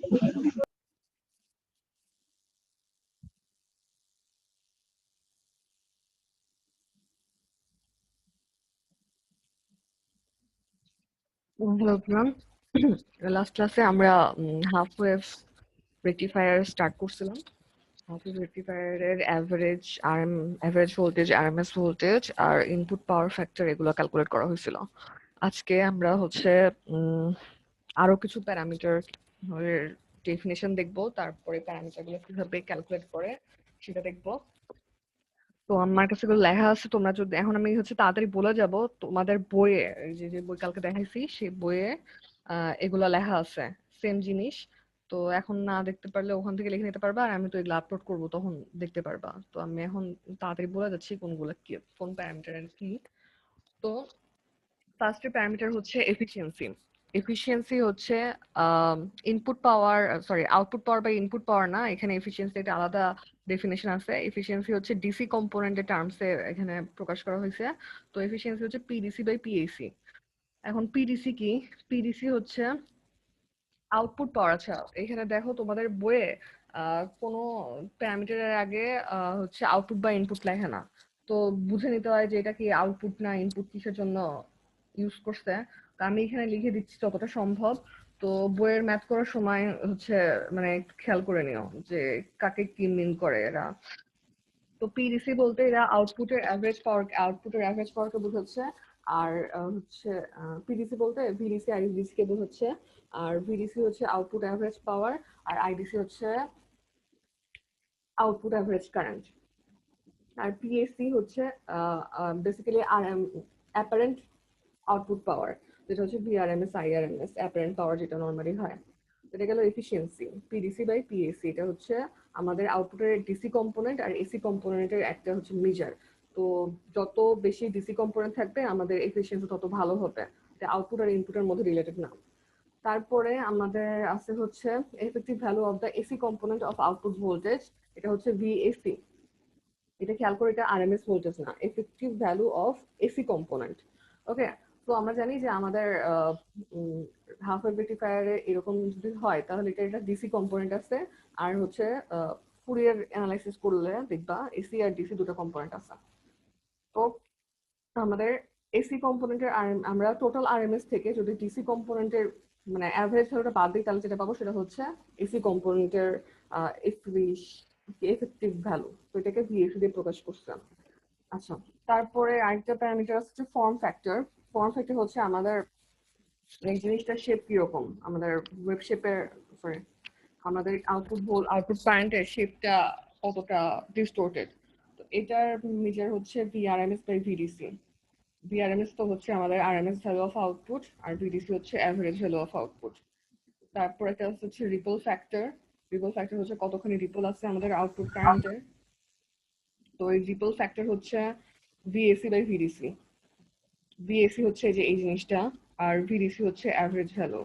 Hello everyone. Last ক্লাসে আমরা half wave rectifier start করছিলাম। হাফ ওয়েভ রেকটিফায়ারের অ্যাভারেজ ভোল্টেজ, আরএমএস ভোল্টেজ আর ইনপুট পাওয়ার ফ্যাক্টর এগুলো ক্যালকুলেট করা হয়েছিল। আজকে আমরা হচ্ছে আরো কিছু প্যারামিটার ডেফিনেশন দেখবো, তারপরে প্যারামিটারগুলো কিভাবে ক্যালকুলেট করে সেটা দেখবো। তো আমার কাছে এগুলো লেখা আছে, তোমরা যদি এখন আমি হচ্ছে তাড়াতাড়ি বলে যাব। তোমাদের বইয়ে, এই যে যে বই কালকে দেখাইছি সেই বইয়ে এগুলো লেখা আছে, সেম জিনিস। তো এখন না দেখতে পারলে ওখান থেকে লিখে নিতে পারবা, আর আমি তো এগুলো আপলোড করবো, তখন দেখতে পারবা। তো আমি এখন তাড়াতাড়ি বলে যাচ্ছি কোনগুলো কি, কোন প্যারামিটার কি। তো ফার্স্ট প্যারামিটার হচ্ছে এফিসিয়েন্সি। এফিসিয়েন্সি হচ্ছে ইনপুট পাওয়ার, সরি আউটপুট পাওয়ার বা ইনপুট পাওয়ার না, এখানে এফিসিয়েন্সি একটা আলাদা ডেফিনেশন আছে। এফিসিয়েন্সি হচ্ছে ডিসি কম্পোনেন্টের টার্মসে এখানে প্রকাশ করা হয়েছে। তো এফিসিয়েন্সি হচ্ছে পিডিসি বাই পিএসি। এখন পিডিসি কি? পিডিসি হচ্ছে আউটপুট পাওয়ার। আচ্ছা, এখানে দেখো তোমাদের বইয়ে কোনো প্যারামিটারের আগে হচ্ছে আউটপুট বা ইনপুট লেখে না। তো বুঝে নিতে হয় যে এটা কি আউটপুট না ইনপুট, কিসের জন্য ইউজ করছে। তো আমি এখানে লিখে দিচ্ছি যতটা সম্ভব। তো বইয়ের ম্যাথ করার সময় হচ্ছে মানে একটু খেয়াল করে নিও যে কাকে কি মিন করে এরা। তো পিডিসি বলতে এরা আউটপুটের অ্যাভারেজ পাওয়ারকে বোঝাচ্ছে। আর হচ্ছে পিডিসি বলতে ভিডিসি আর ইউডিসি কে বোঝাচ্ছে। আর ভিডিসি হচ্ছে আউটপুট অ্যাভারেজ পাওয়ার, আর আইডিসি হচ্ছে আউটপুট অ্যাভারেজ কারেন্ট। আর পিএসসি হচ্ছে বেসিক্যালি আর অ্যাপারেন্ট আউটপুট পাওয়ার, যেটা হচ্ছে ভিআরএমএস আইআরএমএস অ্যাপারেন্ট পাওয়ার যেটা নর্মালি হয়। এটা গেল এফিসিয়েন্সি, পিডিসি বাই পিএসসি। এটা হচ্ছে আমাদের আউটপুটের ডিসি কম্পোনেন্ট আর এসি কম্পোনেন্টের একটা হচ্ছে মেজার। তো যত বেশি ডিসি কম্পোনেন্ট থাকবে আমাদের এফিসিয়েন্সি তত ভালো হবে। এটা আউটপুট আর ইনপুটের মধ্যে রিলেটেড না। তারপরে আমাদের আছে হচ্ছে effective value of the AC component of output voltage. এটা হচ্ছে ভিএসি। এটা খেয়াল করে, এটা আরএমএস ভোল্টেজ না, effective value of AC component. Okay. তো আমরা জানি যে আমাদের হাফ ওয়েভ রেকটিফায়ারে এরকম যদি হয় তাহলে এটা একটা ডিসি কম্পোনেন্ট আছে। আর হচ্ছে ফুরিয়ার অ্যানালাইসিস করলে দেখবা এসি আর ডিসি দুটো কম্পোনেন্ট আছে। তো আমাদের এসি কম্পোনেন্টের আমরা টোটাল আরএমএস থেকে যদি ডিসি কম্পোনেন্টের মানে অ্যাভারেজ ভ্যালুটা বাদ দিই তাহলে যেটা পাবো সেটা হচ্ছে এসি কম্পোনেন্টের এফেক্টিভ ভ্যালু। তো এটাকে ভিএসি দিয়ে প্রকাশ করছিলাম। আচ্ছা, তারপরে আরেকটা প্যারামিটার হচ্ছে ফর্ম ফ্যাক্টর। ফর্ম ফ্যাক্টর হচ্ছে আমাদের এই জিনিসটার শেপ কিরকম, আমাদের ওয়েব শেপের, সরি আমাদের আউটপুট কারেন্টের শেপটা কতটা ডিস্টোর্টেড। তো এটার মেজার হচ্ছে ভিআরএমএস বাই ভিডিসি। ভিআরএমএস তো হচ্ছে আমাদের আরএমএস ভ্যালু অফ আউটপুট, আর ভিডিসি হচ্ছে অ্যাভারেজ ভ্যালু অফ আউটপুট। তারপর একটা হচ্ছে রিপল ফ্যাক্টর। রিপল ফ্যাক্টর হচ্ছে কতখানি রিপল আছে আমাদের আউটপুট কারেন্টের। তো এই রিপল ফ্যাক্টর হচ্ছে ভিএসি বাই ভিডিসি। ভিএসি হচ্ছে যে এই জিনিসটা, আর ভিডিসি হচ্ছে অ্যাভারেজ ভ্যালু।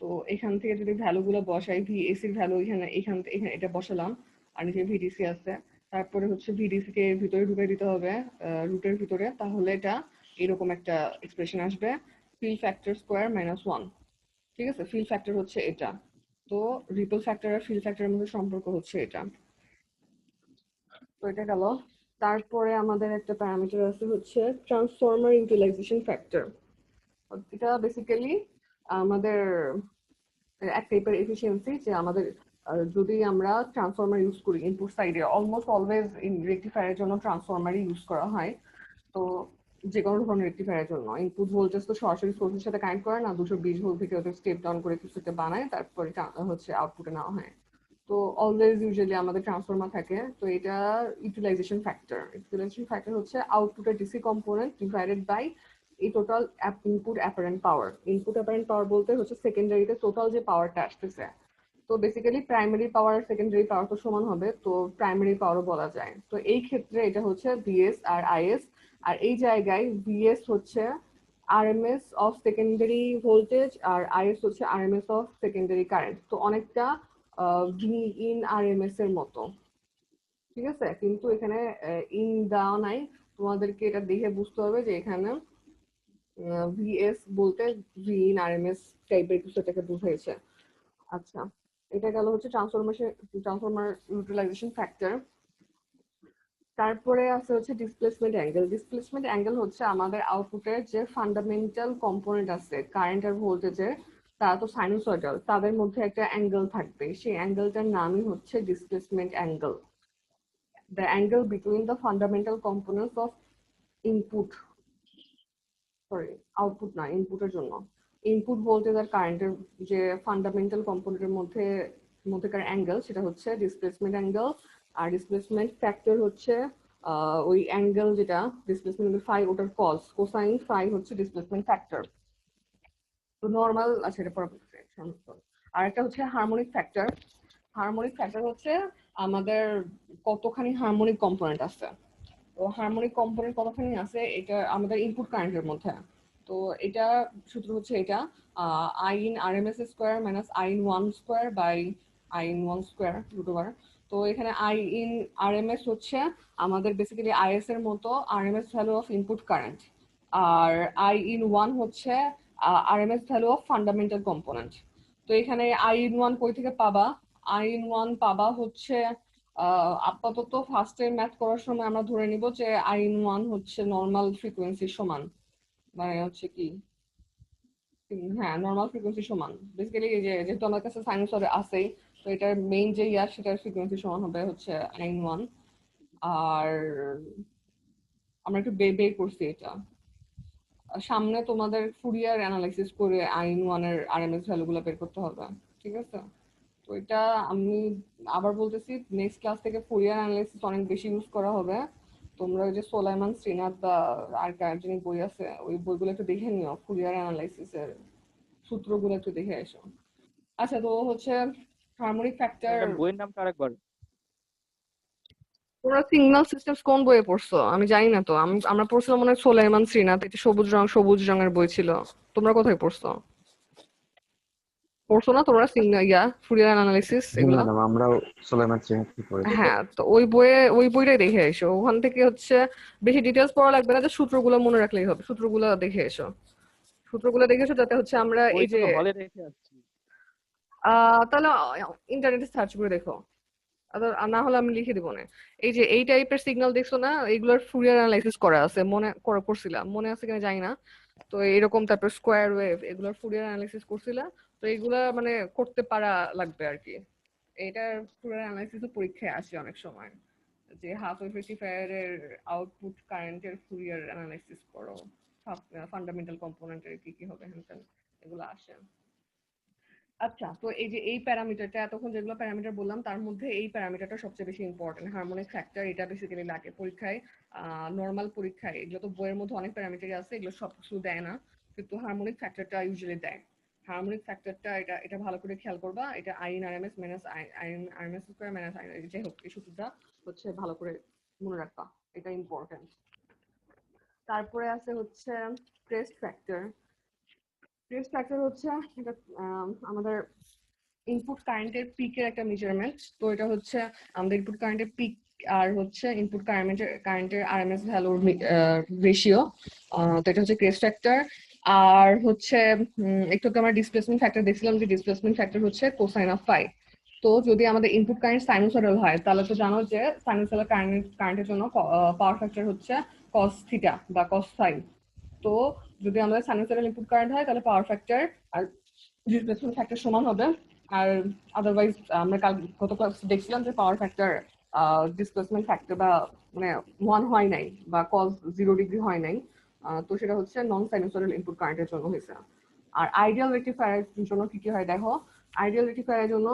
তো এখান থেকে যদি ভ্যালুগুলো বসাই, ভিএসির ভ্যালু এখানে এটা বসালাম, আর নিচে ভিডিসি আছে। তারপরে হচ্ছে ভিডিসি কে ভিতরে ঢুকে দিতে হবে রুটের ভিতরে, তাহলে এটা এরকম একটা এক্সপ্রেশন আসবে, fill factor square minus one. ঠিক আছে, ফিল ফ্যাক্টর হচ্ছে এটা। তো রিপল ফ্যাক্টর আর ফিল ফ্যাক্টরের মধ্যে সম্পর্ক হচ্ছে এটা। তো এটা গেল। তারপরে আমাদের একটা প্যারামিটার আছে হচ্ছে ট্রান্সফরমার ইউটিলাইজেশন ফ্যাক্টর। এটা বেসিক্যালি আমাদের এক টাইপের এফিসিয়েন্সি, যে আমাদের যদি আমরা ট্রান্সফরমার ইউজ করি ইনপুট সাইডে, অলমোস্ট অলওয়েজ রেকটিফায়ারের জন্য ট্রান্সফরমারই ইউজ করা হয়। তো যে কোনো ধরনের রেকটিফায়ারের জন্য ইনপুট ভোল্টেজ তো সরাসরি সোর্সের সাথে কানেক্ট করে না, 220 ভোল্ট থেকে ওদের স্টেপ ডাউন করে কিছু একটা বানায়, তারপরে হচ্ছে আউটপুটে নেওয়া হয়। তো অলওয়েজ ইউজুয়ালি আমাদের ট্রান্সফরমার থাকে। তো এটা ইউটিলাইজেশন ফ্যাক্টর হচ্ছে আউটপুটের ডিসি কম্পোনেন্ট ডিভাইডেড বাই এই total input apparent power. Input apparent power বলতে হচ্ছে সেকেন্ডারিতে টোটাল যে পাওয়ারটা আসতেছে। তো বেসিক্যালি প্রাইমারি পাওয়ার আর সেকেন্ডারি পাওয়ার তো সমান হবে, তো প্রাইমারি পাওয়ারও বলা যায়। তো এই ক্ষেত্রে এটা হচ্ছে ভিএস আর আইএস। আর এই জায়গায় ভিএস হচ্ছে আরএমএস অফ সেকেন্ডারি ভোল্টেজ, আর আইএস হচ্ছে আরএমএস অফ সেকেন্ডারি কারেন্ট। তো অনেকটা ভি ইন আরএমএস এর মতো। ঠিক আছে, কিন্তু এখানে ইন দেওয়া নাই। তোমাদেরকে এটা দেখে বুঝতে হবে যে এখানে ভিএস বলতে ভি ইন আরএমএস টাইপের কিছু এটাকে বুঝাইছে। আচ্ছা, এটা গেল হচ্ছে ট্রান্সফরমার ইউটিলাইজেশন ফ্যাক্টর। তারপরে আছে হচ্ছে ডিসপ্লেসমেন্ট অ্যাঙ্গেল। ডিসপ্লেসমেন্ট অ্যাঙ্গেল হচ্ছে আমাদের আউটপুটের যে ফান্ডামেন্টাল কম্পোনেন্ট আছে কারেন্ট আর ভোল্টেজের, তারা তো সাইনুসয়েডাল, তাদের মধ্যে একটা অ্যাঙ্গেল থাকবে, সেই অ্যাঙ্গেলটার নামই হচ্ছে displacement angle. The angle between the fundamental components of input, sorry output না, ইনপুটের জন্য ইনপুট ভোল্টেজ আর কারেন্টের যে ফান্ডামেন্টাল কম্পোনেন্টের মধ্যেকার অ্যাঙ্গেল, সেটা হচ্ছে ডিসপ্লেসমেন্ট অ্যাঙ্গেল। আর ডিসপ্লেসমেন্ট ফ্যাক্টর হচ্ছে ওই অ্যাঙ্গেল যেটা ডিসপ্লেসমেন্ট ফাই, ওটার কস, কোসাইন ফাই হচ্ছে ডিসপ্লেসমেন্ট ফ্যাক্টর। তো নর্মাল, আচ্ছা এটা পরে বলছি। আর একটা হচ্ছে হারমোনিক ফ্যাক্টর। হারমোনিক ফ্যাক্টর হচ্ছে আমাদের কতখানি হারমোনিক কম্পোনেন্ট আছে। তো হারমোনিক কম্পোনেন্ট কতখানি আছে এটা আমাদের ইনপুট কারেন্টের মধ্যে। তো এটা সূত্র হচ্ছে এটা I in R M S square minus I in one square by I in one square root over. তো এখানে I in R M S হচ্ছে আমাদের বেসিক্যালি আইএস এর মতো R M S value of input current, আর I in one হচ্ছে R M S value of fundamental component. তো এখানে আই ইন ওয়ান কই থেকে পাবা? আই ইন ওয়ান পাবা হচ্ছে আপাতত ফার্স্টে ম্যাথ করার সময় আমরা ধরে নিব যে আই ইন ওয়ান হচ্ছে নর্মাল ফ্রিকোয়েন্সির সমান, মানে হচ্ছে কি, হ্যাঁ নর্মাল ফ্রিকোয়েন্সির সমান। বেসিক্যালি যেহেতু আমার কাছে সাইনুসয়েড আছেই, তো এটার মেইন যে ইয়ার সেটার ফ্রিকোয়েন্সি সমান হবে হচ্ছে আই ইন ওয়ান। আর আমরা একটু বের করছি এটা, সামনে তোমাদের ফুরিয়ার অ্যানালাইসিস করে আই ইন ওয়ান এর আরএমএস ভ্যালুগুলো বের করতে হবে, ঠিক আছে? তো এটা আমি আবার বলতেছি, নেক্সট ক্লাস থেকে ফুরিয়ার অ্যানালাইসিস অনেক বেশি ইউজ করা হবে। তোমরা ওই যে সোলাইমান শ্রীনাথ বা আর কার যিনি বই আছে ওই বইগুলো একটু দেখে নিও, ফুরিয়ার অ্যানালাইসিসের সূত্রগুলো একটু দেখে এসো। আচ্ছা, তো হচ্ছে হারমোনিক ফ্যাক্টর। ম্যাডাম বইয়ের নামটা আরেকবার। তোমরা সিগন্যাল সিস্টেমস কোন বইয়ে পড়ছো আমি জানি না তো, আমরা পড়ছিলাম মনে হয় সোলাইমান শ্রীনাথ, এটা সবুজ রঙের বই ছিল। তোমরা কোথায় পড়ছো? পড়ছো না তোমরা সিগন্যাল ফুরিয়ার অ্যানালাইসিস জি এগুলা? ম্যাডাম, আমরাও সুলাইমান সিংকে পড়েছি। হ্যাঁ, তো ওই বইটাই দেখে এসো, ওখান থেকে হচ্ছে বেশি ডিটেলস পড়া লাগবে না, যে সূত্রগুলো মনে রাখলেই হবে, সূত্রগুলো দেখে এসো। সূত্রগুলো দেখে এসো যাতে হচ্ছে আমরা এই বইটা যে তো হলে রেখে আসছি। তাহলে ইন্টারনেটে সার্চ করে দেখো, আর না হলে আমি লিখে দিব না। এই যে এই টাইপের সিগন্যাল দেখছো না, এইগুলোর ফুরিয়ার অ্যানালাইসিস করা আছে, করছিলাম, মনে আছে কিনা জানি না। তো এরকম তারপর স্কোয়ার ওয়েভ এগুলোর ফুরিয়ার অ্যানালাইসিস করছিলাম। তো এগুলা মানে করতে পারা লাগবে আর কি। এটার ফুরিয়ার অ্যানালাইসিস পরীক্ষায় আসে অনেক সময়, যে হাফ ওয়েভ রেকটিফায়ারের আউটপুট কারেন্টের ফুরিয়ার অ্যানালাইসিস করো, ফান্ডামেন্টাল কম্পোনেন্টের কি কি হবে হ্যান এগুলো আসে। আচ্ছা, তো এই যে এই প্যারামিটারটা, এতক্ষণ যেগুলো প্যারামিটার বললাম তার মধ্যে এই প্যারামিটারটা সবচেয়ে বেশি ইম্পর্টেন্ট, হারমোনিক ফ্যাক্টর। এটা বেসিক্যালি লাগে পরীক্ষায়, নর্মাল পরীক্ষায়। এগুলো তো বইয়ের মধ্যে অনেক প্যারামিটারই আছে, এগুলো সব কিছু দেয় না, কিন্তু হারমোনিক ফ্যাক্টরটা ইউজুয়ালি দেয়। হারমোনিক ফ্যাক্টরটা এটা ভালো করে খেয়াল করবা, এটা I in RMS minus I in RMS square minus যাই হোক, এই সূত্রটা হচ্ছে ভালো করে মনে রাখবা, এটা ইম্পর্টেন্ট। তারপরে আছে হচ্ছে ক্রেস্ট ফ্যাক্টর। ক্রেস্ট ফ্যাক্টর হচ্ছে এটা আমাদের ইনপুট কারেন্টের পিকের একটা মেজারমেন্ট। তো এটা হচ্ছে আমাদের ইনপুট কারেন্টের পিক আর হচ্ছে ইনপুট কারেন্টের আরএমএস ভ্যালুর রেশিও। তো এটা হচ্ছে ক্রেস্ট ফ্যাক্টর। আর হচ্ছে একটু আমরা ডিসপ্লেসমেন্ট ফ্যাক্টর দেখছিলাম, যে ডিসপ্লেসমেন্ট ফ্যাক্টর হচ্ছে কোসাইন অফ ফাই। তো যদি আমাদের ইনপুট কারেন্ট সাইনুসয়েডাল হয় তাহলে তো জানো যে সাইনুসয়েডাল কারেন্টের জন্য পাওয়ার ফ্যাক্টর হচ্ছে কস থিটা বা কস ফাই। তো যদি আমাদের সাইনুসয়েডাল ইনপুট কারেন্ট হয় তাহলে পাওয়ার ফ্যাক্টর আর ডিসপ্লেসমেন্ট ফ্যাক্টর সমান হবে। আর আদারওয়াইজ আমরা গত ক্লাস দেখছিলাম যে পাওয়ার ফ্যাক্টর ডিসপ্লেসমেন্ট ফ্যাক্টর বা মানে 1 হয় নাই বা কজ 0 ডিগ্রি হয় নাই, তো সেটা হচ্ছে নন সাইনুসয়েডাল ইনপুট কারেন্টের জন্য হয়েছে। আর আইডিয়াল রেকটিফায়ারের জন্য কি কি হয় দেখো। আইডিয়াল রেকটিফায়ারের জন্য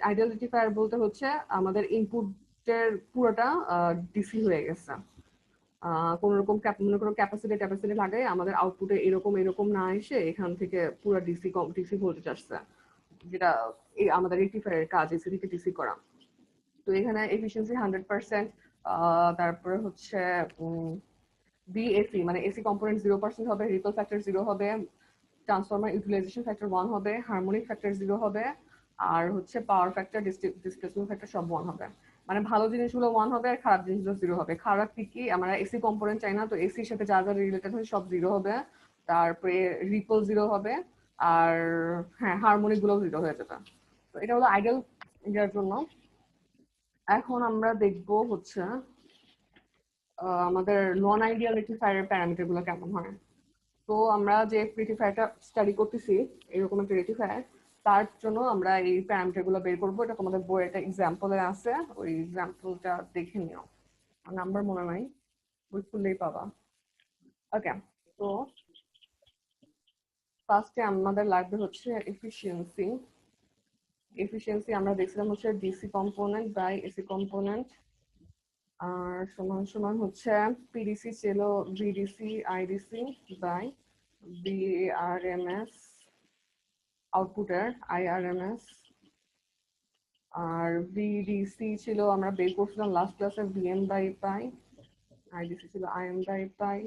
আইডিয়াল রেকটিফায়ার বলতে হচ্ছে আমাদের ইনপুটের পুরোটা ডিসি হয়ে গেছে, কোন রকম মনে করো ক্যাপাসিটি লাগাই আমাদের আউটপুটে এরকম না এসে এখান থেকে পুরো ডিসি ভোল্টেজ আসছে, যেটা আমাদের রেকটিফায়ারের কাজ, এসি থেকে ডিসি করা। তো এখানে এফিসিয়েন্সি 100%। তারপরে হচ্ছে বিএসি মানে এসি কম্পোনেন্ট 0% হবে, রিপল ফ্যাক্টর 0 হবে, ট্রান্সফরমার ইউটিলাইজেশন ফ্যাক্টর 1 হবে, হারমোনিক ফ্যাক্টর 0 হবে, আর হচ্ছে পাওয়ার ফ্যাক্টর ডিসপ্লেসমেন্ট ফ্যাক্টর সব 1 হবে। মানে ভালো জিনিসগুলো 1 হবে আর খারাপ জিনিসগুলো 0 হবে। খারাপ কি কি, আমরা এসি কম্পোনেন্ট চাই না, তো এসির সাথে যা যা রিলেটেড হয় সব 0 হবে। তারপরে রিপল 0 হবে, আর হ্যাঁ হারমোনিক গুলো 0 হয়ে যাবে। তো এটা হলো আইডিয়াল এর জন্য। এখন আমরা দেখব হচ্ছে আমাদের নন আইডিয়াল রেক্টিফায়ারের প্যারামিটার গুলো কেমন হয়। তো আমরা যে রেক্টিফায়ারটা স্টাডি করতেছি, এরকম একটা রেক্টিফায়ার, তার জন্য আমরা এই প্যারামিটার গুলো বের করবো। এটা তোমাদের বইয়ে একটা এক্সাম্পলে আছে, ওই এক্সাম্পলটা দেখে নিও। নাম্বার মনে নাই, বই খুললেই পাবা। ওকে, তো ফার্স্টে আমাদের লাগবে হচ্ছে এফিসিয়েন্সি। এফিসিয়েন্সি আমরা দেখছিলাম হচ্ছে DC component by AC component, আর সমান সমান হচ্ছে পিডিসি ছিল ভিডিসি আইডিসি বাই বিআরএমএস, আউটপুটের আইআরএমএস। আর ভিডিসি ছিল আমরা বের করছিলাম লাস্ট ক্লাসে ভিএম বাই পাই, আইডিসি ছিল আইএম বাই পাই,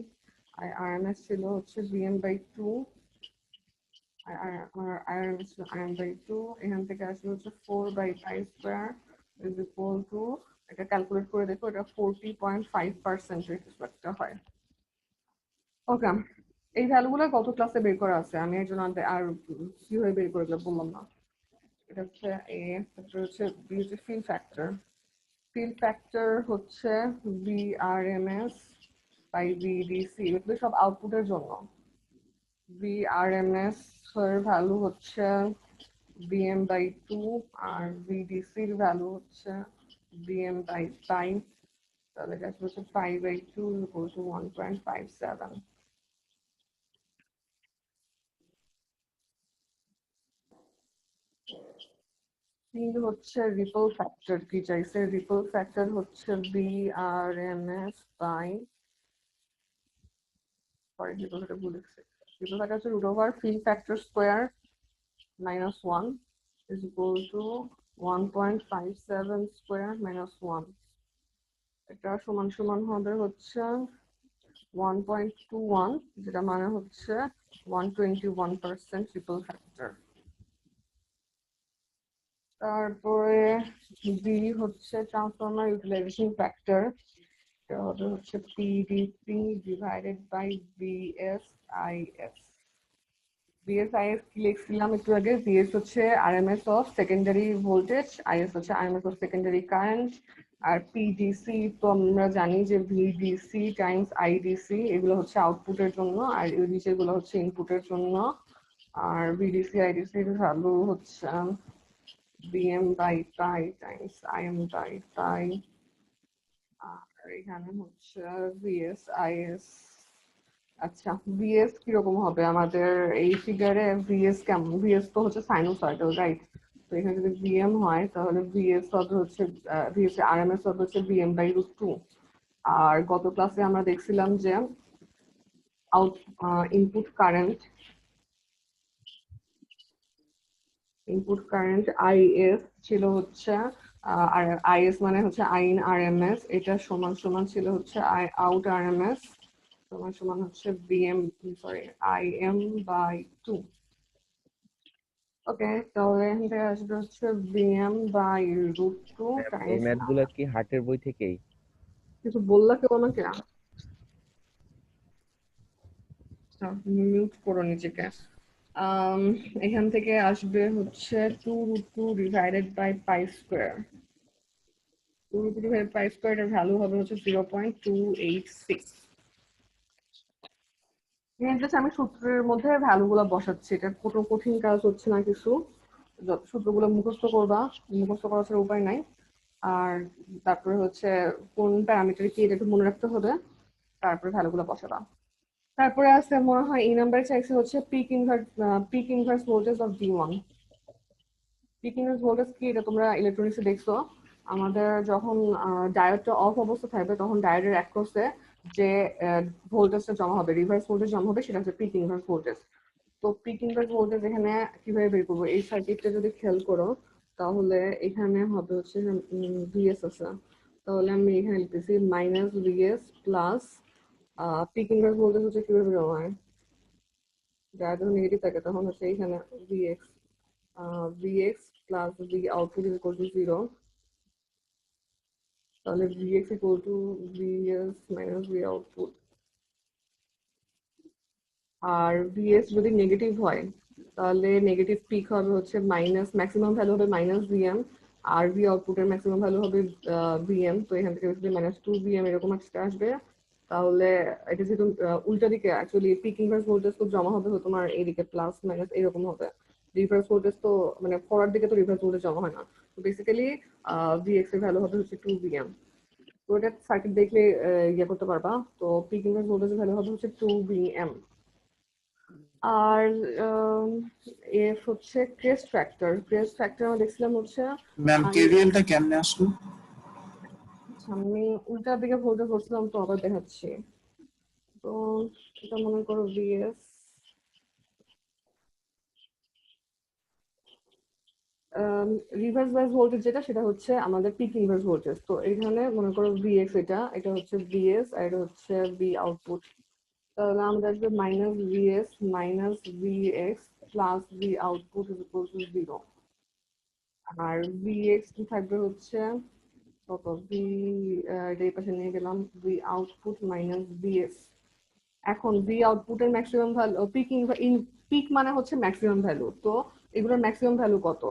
আইআরএমএস ছিল হচ্ছে ভিএম বাই 2, আইআরএমএস ছিল আইএম বাই 2। এখান থেকে আসবে হচ্ছে 4 by pi square is equal to, এটা ক্যালকুলেট করে দেখো, এটা 40.5% রেসপেক্টটা হয়। ওকে, এই ভ্যালুগুলো গত ক্লাসে বের করা আছে, আমি একজন আর কিভাবে বের করে দিলাম বললাম না। এটা হচ্ছে এ, তারপরে হচ্ছে বি হচ্ছে ফিল ফ্যাক্টর। ফিল ফ্যাক্টর হচ্ছে বিআরএমএস বাই ভিডিসি, এগুলো সব আউটপুটের জন্য। বিআরএমএস এর ভ্যালু হচ্ছে বিএম বাই 2, আর ভিডিসির ভ্যালু হচ্ছে বিএম বাই 5। তাহলে এটা হচ্ছে 5 বাই 2 ইকুয়াল টু 1.57। হচ্ছে রিপল ফ্যাক্টর, কি চাইছে? রিপল ফ্যাক্টর হচ্ছে BRMS by, sorry ripple factor ভুল লিখছি, রিপল ফ্যাক্টর হচ্ছে root over fill factor square minus 1 is equal to 1.57 square minus 1। এটা সমান সমান হবে হচ্ছে 1.21, যেটা মানে হচ্ছে 121% রিপল ফ্যাক্টর। তারপরে বি হচ্ছে ট্রান্সফর্মার ইউটিলাইজেশন ফ্যাক্টর, এটা হবে হচ্ছে পিডিসি ডিভাইডেড বাই বিএসআইএস। বিএসআইএস কি লিখছিলাম একটু আগে? বিএস হচ্ছে RMS of secondary voltage, is হচ্ছে RMS of secondary current. R PDC তো আমরা জানি যে ভিডিসি টাইমস আইডিসি, এগুলো হচ্ছে আউটপুটের জন্য, আর এই নিচেগুলো হচ্ছে ইনপুটের জন্য। আর ভিডিসি আইডিসির ভ্যালু হচ্ছে VM by pi times IM by pi. আর এখানে হচ্ছে ভিএস আইএস। আচ্ছা, ভিএস কিরকম হবে আমাদের এই ফিগারে? ভিএস কেমন? ভিএস তো হচ্ছে সাইনোসয়েডাল, রাইট? তো এখানে যদি ভিএম হয় তাহলে ভিএস হবে হচ্ছে ভিএস আরএমএস হবে হচ্ছে বিএম বাই রুট 2। আর গত ক্লাসে আমরা দেখছিলাম যে আউট ইনপুট কারেন্ট, আইএস ছিল হচ্ছে আর আইএস মানে হচ্ছে আইন আরএমএস, এটা সমান সমান ছিল হচ্ছে আই আউট আরএমএস সমান সমান হচ্ছে বিএম, সরি আইএম বাই 2। ওকে, তাহলে এখান থেকে আসবে হচ্ছে বিএম বাই রুট 2 এই টাইমস। ম্যাথগুলো কি হার্টের বই থেকেই? কিছু বললা কেউ আমাকে? মিউট করো নিজেকে। এখান থেকে আসবে হচ্ছে 2 root 2 divided by pi square. 2 root 2 divided pi square, এর ভ্যালু হবে হচ্ছে 0.286। আমি সূত্রের মধ্যে ভ্যালু গুলো বসাচ্ছি, এটা কোনো কঠিন কাজ হচ্ছে না কিছু। সূত্রগুলো মুখস্থ করবা, মুখস্থ করার ছাড়া উপায় নাই। আর তারপরে হচ্ছে কোন প্যারামিটার কি, এটা একটু মনে রাখতে হবে, তারপরে ভ্যালুগুলো বসাবা। তারপরে আছে মনে হয় এই নাম্বার চাইছে হচ্ছে peak inverse voltage of V1। Peak inverse voltage কি, এটা তোমরা ইলেকট্রনিক্সে দেখছো। আমাদের যখন ডায়োডটা অফ অবস্থা থাকবে তখন ডায়োডের অ্যাক্রসে যে ভোল্টেজটা জমা হবে, রিভার্স ভোল্টেজ জমা হবে, সেটা হচ্ছে পিক ইনভার্স ভোল্টেজ। তো পিক ইনভার্স ভোল্টেজ এখানে কিভাবে বের করবো? এই সার্কিটটা যদি খেয়াল করো তাহলে এখানে হবে হচ্ছে ভিএস আছে, তাহলে আমি এখানে লিখতেছি minus VS plus peak inverse voltage হচ্ছে কিভাবে জমা হয়, যারা যখন নেগেটিভ থাকে তখন হচ্ছে এখানে VX, VX plus V output is equal to 0। তাহলে VX equal to VS minus V output. আর ভিএস যদি নেগেটিভ হয় তাহলে নেগেটিভ পিক হবে হচ্ছে মাইনাস, ম্যাক্সিমাম ভ্যালু হবে মাইনাস ভিএম, আর ভি আউটপুটের ম্যাক্সিমাম ভ্যালু হবে ভিএম। তো এখান থেকে মাইনাস 2 ভিএম এরকম একটা আসবে। তাহলে এটা যেহেতু উল্টা দিকে অ্যাকচুয়ালি পিক ইনভার্স ভোল্টেজ তো জমা হবে তোমার এইদিকে প্লাস মাইনাস এরকম হবে। রিভার্স ভোল্টেজ তো মানে ফরওয়ার্ড দিকে তো রিভার্স ভোল্টেজ জমা হয় না। তো বেসিক্যালি ভিএক্স এর ভ্যালু হবে হচ্ছে 2 ভিএম। তো এটা সার্কিট দেখলে ইয়ে করতে পারবা। তো পিক ইনভার্স ভোল্টেজের ভ্যালু হবে হচ্ছে 2 ভিএম। আর এফ হচ্ছে ক্রেস্ট ফ্যাক্টর। ক্রেস্ট ফ্যাক্টর আমরা দেখছিলাম হচ্ছে ম্যাম আমি কেভিএলটা কেমনে আসলো? আমি উল্টার দিকে ভোল্টেজ করছিলাম তো আবার দেখাচ্ছি। তো এটা মনে করো ভিএস, রিভার্স বাইস ভোল্টেজ যেটা সেটা হচ্ছে আমাদের পিক ইনভার্স ভোল্টেজ। তো এখানে মনে করো ভিএক্স, এটা হচ্ছে ভিএস আর এটা হচ্ছে ভি আউটপুট। তাহলে আমাদের আসবে minus VS minus VX plus V output is equal to 0। আর ভিএক্স কি থাকবে হচ্ছে কত ভি, এটা এই পাশে নিয়ে গেলাম, ভি আউটপুট মাইনাস ভিএস। এখন ভি আউটপুটের maximum value peak in peak মানে হচ্ছে ম্যাক্সিমাম ভ্যালু। তো এগুলোর ম্যাক্সিমাম ভ্যালু কত?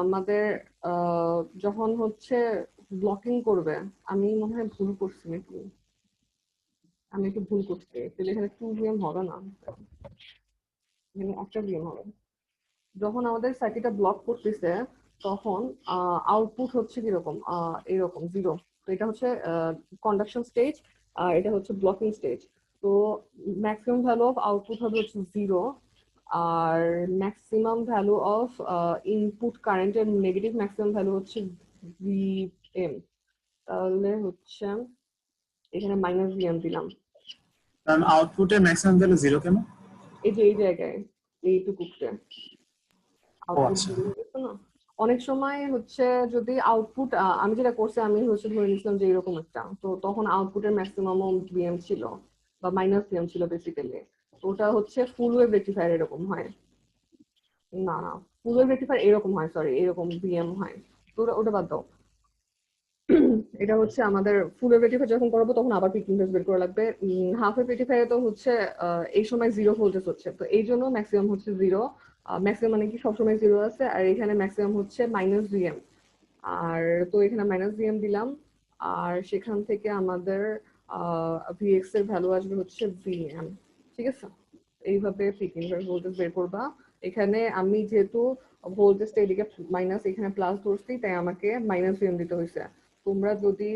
আমাদের যখন হচ্ছে ব্লকিং করবে, আমি মনে হয় ভুল করছি নাকি, আমি একটু ভুল করছি। তাহলে এখানে 2 ভিএম হবে না, এখানে 1 ভিএম হবে। যখন আমাদের সার্কিটটা ব্লক করতেছে তখন আউটপুট হচ্ছে কিরকম, এরকম 0। তো এটা হচ্ছে কন্ডাকশন স্টেজ আর এটা হচ্ছে ব্লকিং স্টেজ। তো ম্যাক্সিমাম ভ্যালু অফ আউটপুট হবে হচ্ছে 0, আর ম্যাক্সিমাম ভ্যালু অফ ইনপুট কারেন্টের নেগেটিভ ম্যাক্সিমাম ভ্যালু হচ্ছে ভিএম। তাহলে হচ্ছে এখানে মাইনাস ভিএম দিলাম। কারণ আউটপুটের ম্যাক্সিমাম ভ্যালু 0 কেন? এই যে এই জায়গায় এইটুকুতে ও আউটপুট আচ্ছা। 0 হয়ে গেছে না। অনেক সময় হচ্ছে যদি আউটপুট, আমি যেটা করছি আমি হচ্ছে ধরে নিয়েছিলাম যে এরকম একটা, তো তখন আউটপুটের ম্যাক্সিমাম ভিএম ছিল বা মাইনাস ভিএম ছিল বেসিক্যালি। ওটা হচ্ছে ফুল ওয়েভ রেকটিফায়ার এরকম হয়। না না, ফুল ওয়েভ রেকটিফায়ার এরকম হয়, সরি এরকম ভিএম হয়। তো ওটা বাদ দাও। এটা হচ্ছে আমাদের ফুল ওয়েভ রেকটিফায়ার যখন করবো তখন আবার পিক ইনভার্স বের করা লাগবে। হাফ ওয়েভ রেকটিফায়ারে তো হচ্ছে এই সময় 0 ভোল্টেজ হচ্ছে, তো এই জন্য ম্যাক্সিমাম হচ্ছে 0। ম্যাক্সিমাম মানে কি সবসময় 0 আছে, আর এখানে ম্যাক্সিমাম হচ্ছে মাইনাস ভিএম। আর তো এখানে মাইনাস ভিএম দিলাম, আর সেখান থেকে আমাদের ভিএক্স এর ভ্যালু আসবে হচ্ছে ভিএম। ঠিক আছে, এইভাবে পিক ইনভার্স ভোল্টেজ বের করবা। এখানে আমি যেহেতু ভোল্টেজটা এদিকে মাইনাস এখানে প্লাস ধরছি তাই আমাকে মাইনাস ভিএম দিতে হয়েছে। তোমরা যদি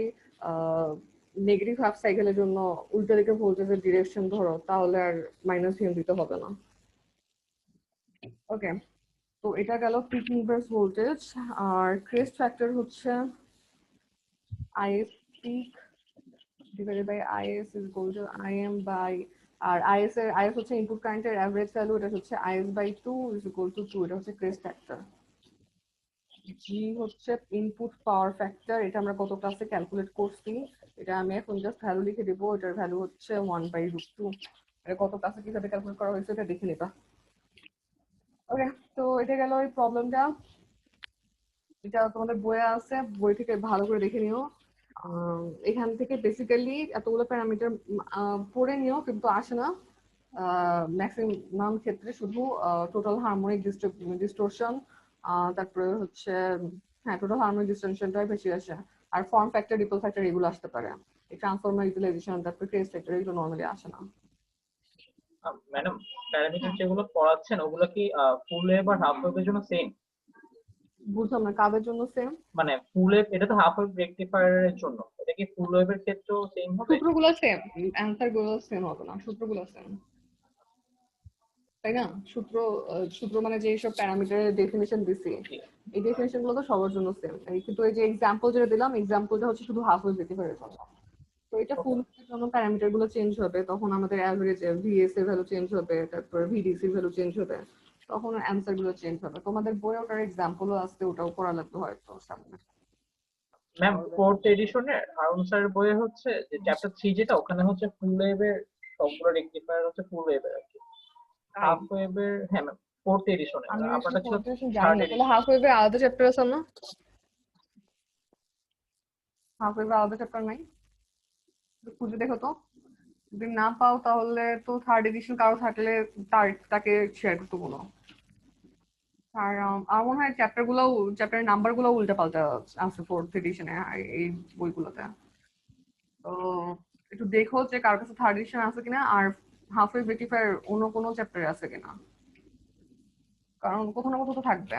নেগেটিভ হাফ সাইকেলের জন্য উল্টো দিকে ভোল্টেজের ডিরেকশন ধরো তাহলে আর মাইনাস ভিএম দিতে হবে না। ওকে, তো এটা গেল পিক ইনভার্স ভোল্টেজ। আর ক্রেস্ট ফ্যাক্টর হচ্ছে IS peak divided by IS is equal to IM by, আর IS হচ্ছে ইনপুট কারেন্টের অ্যাভারেজ ভ্যালু, এটা হচ্ছে IS by 2 is equal to 2। এটা হচ্ছে ক্রেস্ট ফ্যাক্টর। জি হচ্ছে ইনপুট পাওয়ার ফ্যাক্টর, এটা আমরা গত ক্লাসে ক্যালকুলেট করছি। এটা আমি এখন জাস্ট ভ্যালু লিখে দিব, এটার ভ্যালু হচ্ছে 1/√2। এটা গত ক্লাসে কিভাবে ক্যালকুলেট করা হয়েছে এটা দেখে নিবা। ওকে, তো এটা গেল এই প্রবলেমটা। এটা তোমাদের বইয়ে আছে, বই থেকে ভালো করে দেখে নিও। এখান থেকে বেসিক্যালি এতগুলো প্যারামিটার পড়ে নিও, কিন্তু আসে না ম্যাক্সিমাম ক্ষেত্রে। শুধু টোটাল হারমোনিক ডিস্টোরশন, তারপরে হচ্ছে হ্যাঁ টোটাল হারমোনিক ডিস্টোরশনটাই বেশি আসে। আর ফর্ম ফ্যাক্টর, রিপল ফ্যাক্টর এগুলো আসতে পারে। এই ট্রান্সফর্মার ইউটিলাইজেশন, তারপরে ক্রেজ ফ্যাক্টর এগুলো নর্মালি আসে না। ম্যাডাম, প্যারামিটার যেগুলো পড়াচ্ছেন ওগুলো কি ফুল ওয়েভ আর হাফ ওয়েভের জন্য সেম? বুঝলাম না কাদের জন্য সেম। মানে ফুল ওয়েভ এটা তো হাফ ওয়েভ রেকটিফায়ারের জন্য, এটা কি ফুল ওয়েভের ক্ষেত্রেও সেম হবে? সূত্রগুলো সেম, অ্যান্সার গুলো সেম হবে না, সূত্রগুলো সেম, তাই না? সূত্র মানে যে সব প্যারামিটারের ডেফিনিশন দিছি, এই ডেফিনিশন গুলো তো সবার জন্য সেম। কিন্তু এই যে এক্সাম্পল যেটা দিলাম, এক্সাম্পলটা হচ্ছে শুধু হাফ ওয়েভ রেকটিফায়ারের জন্য। তো এটা ফুল ওয়েভের জন্য প্যারামিটার গুলো চেঞ্জ হবে, তখন আমাদের অ্যাভারেজ ভিএস এর ভ্যালু চেঞ্জ হবে, তারপর ভিডিসি এর ভ্যালু চেঞ্জ হবে, তখন অ্যান্সার গুলো চেঞ্জ হবে। তোমাদের বইয়ে ওটার এক্সাম্পলও আসছে, ওটাও করা লাগবে হয়তো সামনে। ম্যাম, ফোর্থ এডিশনের হারুন স্যারের বইয়ে হচ্ছে যে চ্যাপ্টার 3 যেটা, ওখানে হচ্ছে ফুল ওয়েভের সবগুলো রেকটিফায়ার হচ্ছে ফুল ওয়েভের আর কি। হাফ ওয়েভের, হ্যাঁ ম্যাম, ফোর্থ এডিশনে। আমি আপনারটা ছিল জানি থার্ড না, তাহলে এডিশন। হাফ ওয়েভের আলাদা চ্যাপ্টার আছে না? হাফ ওয়েভের আলাদা চ্যাপ্টার নাই? খুঁজে দেখো তো, যদি না পাও তাহলে তো থার্ড এডিশন কারো থাকলে তাকে শেয়ার করতে বলো। আর আমার মনে হয় চ্যাপ্টারের নাম্বার গুলো উল্টা পাল্টা আছে ফোর্থ এডিশনে এই বইগুলোতে। তো একটু দেখো যে কার কাছে থার্ড এডিশন আছে কিনা, আর হাফ ওয়ে রেকটিফায়ার অন্য কোনো চ্যাপ্টারে আছে কিনা, কারণ কোথাও না কোথাও তো থাকবে।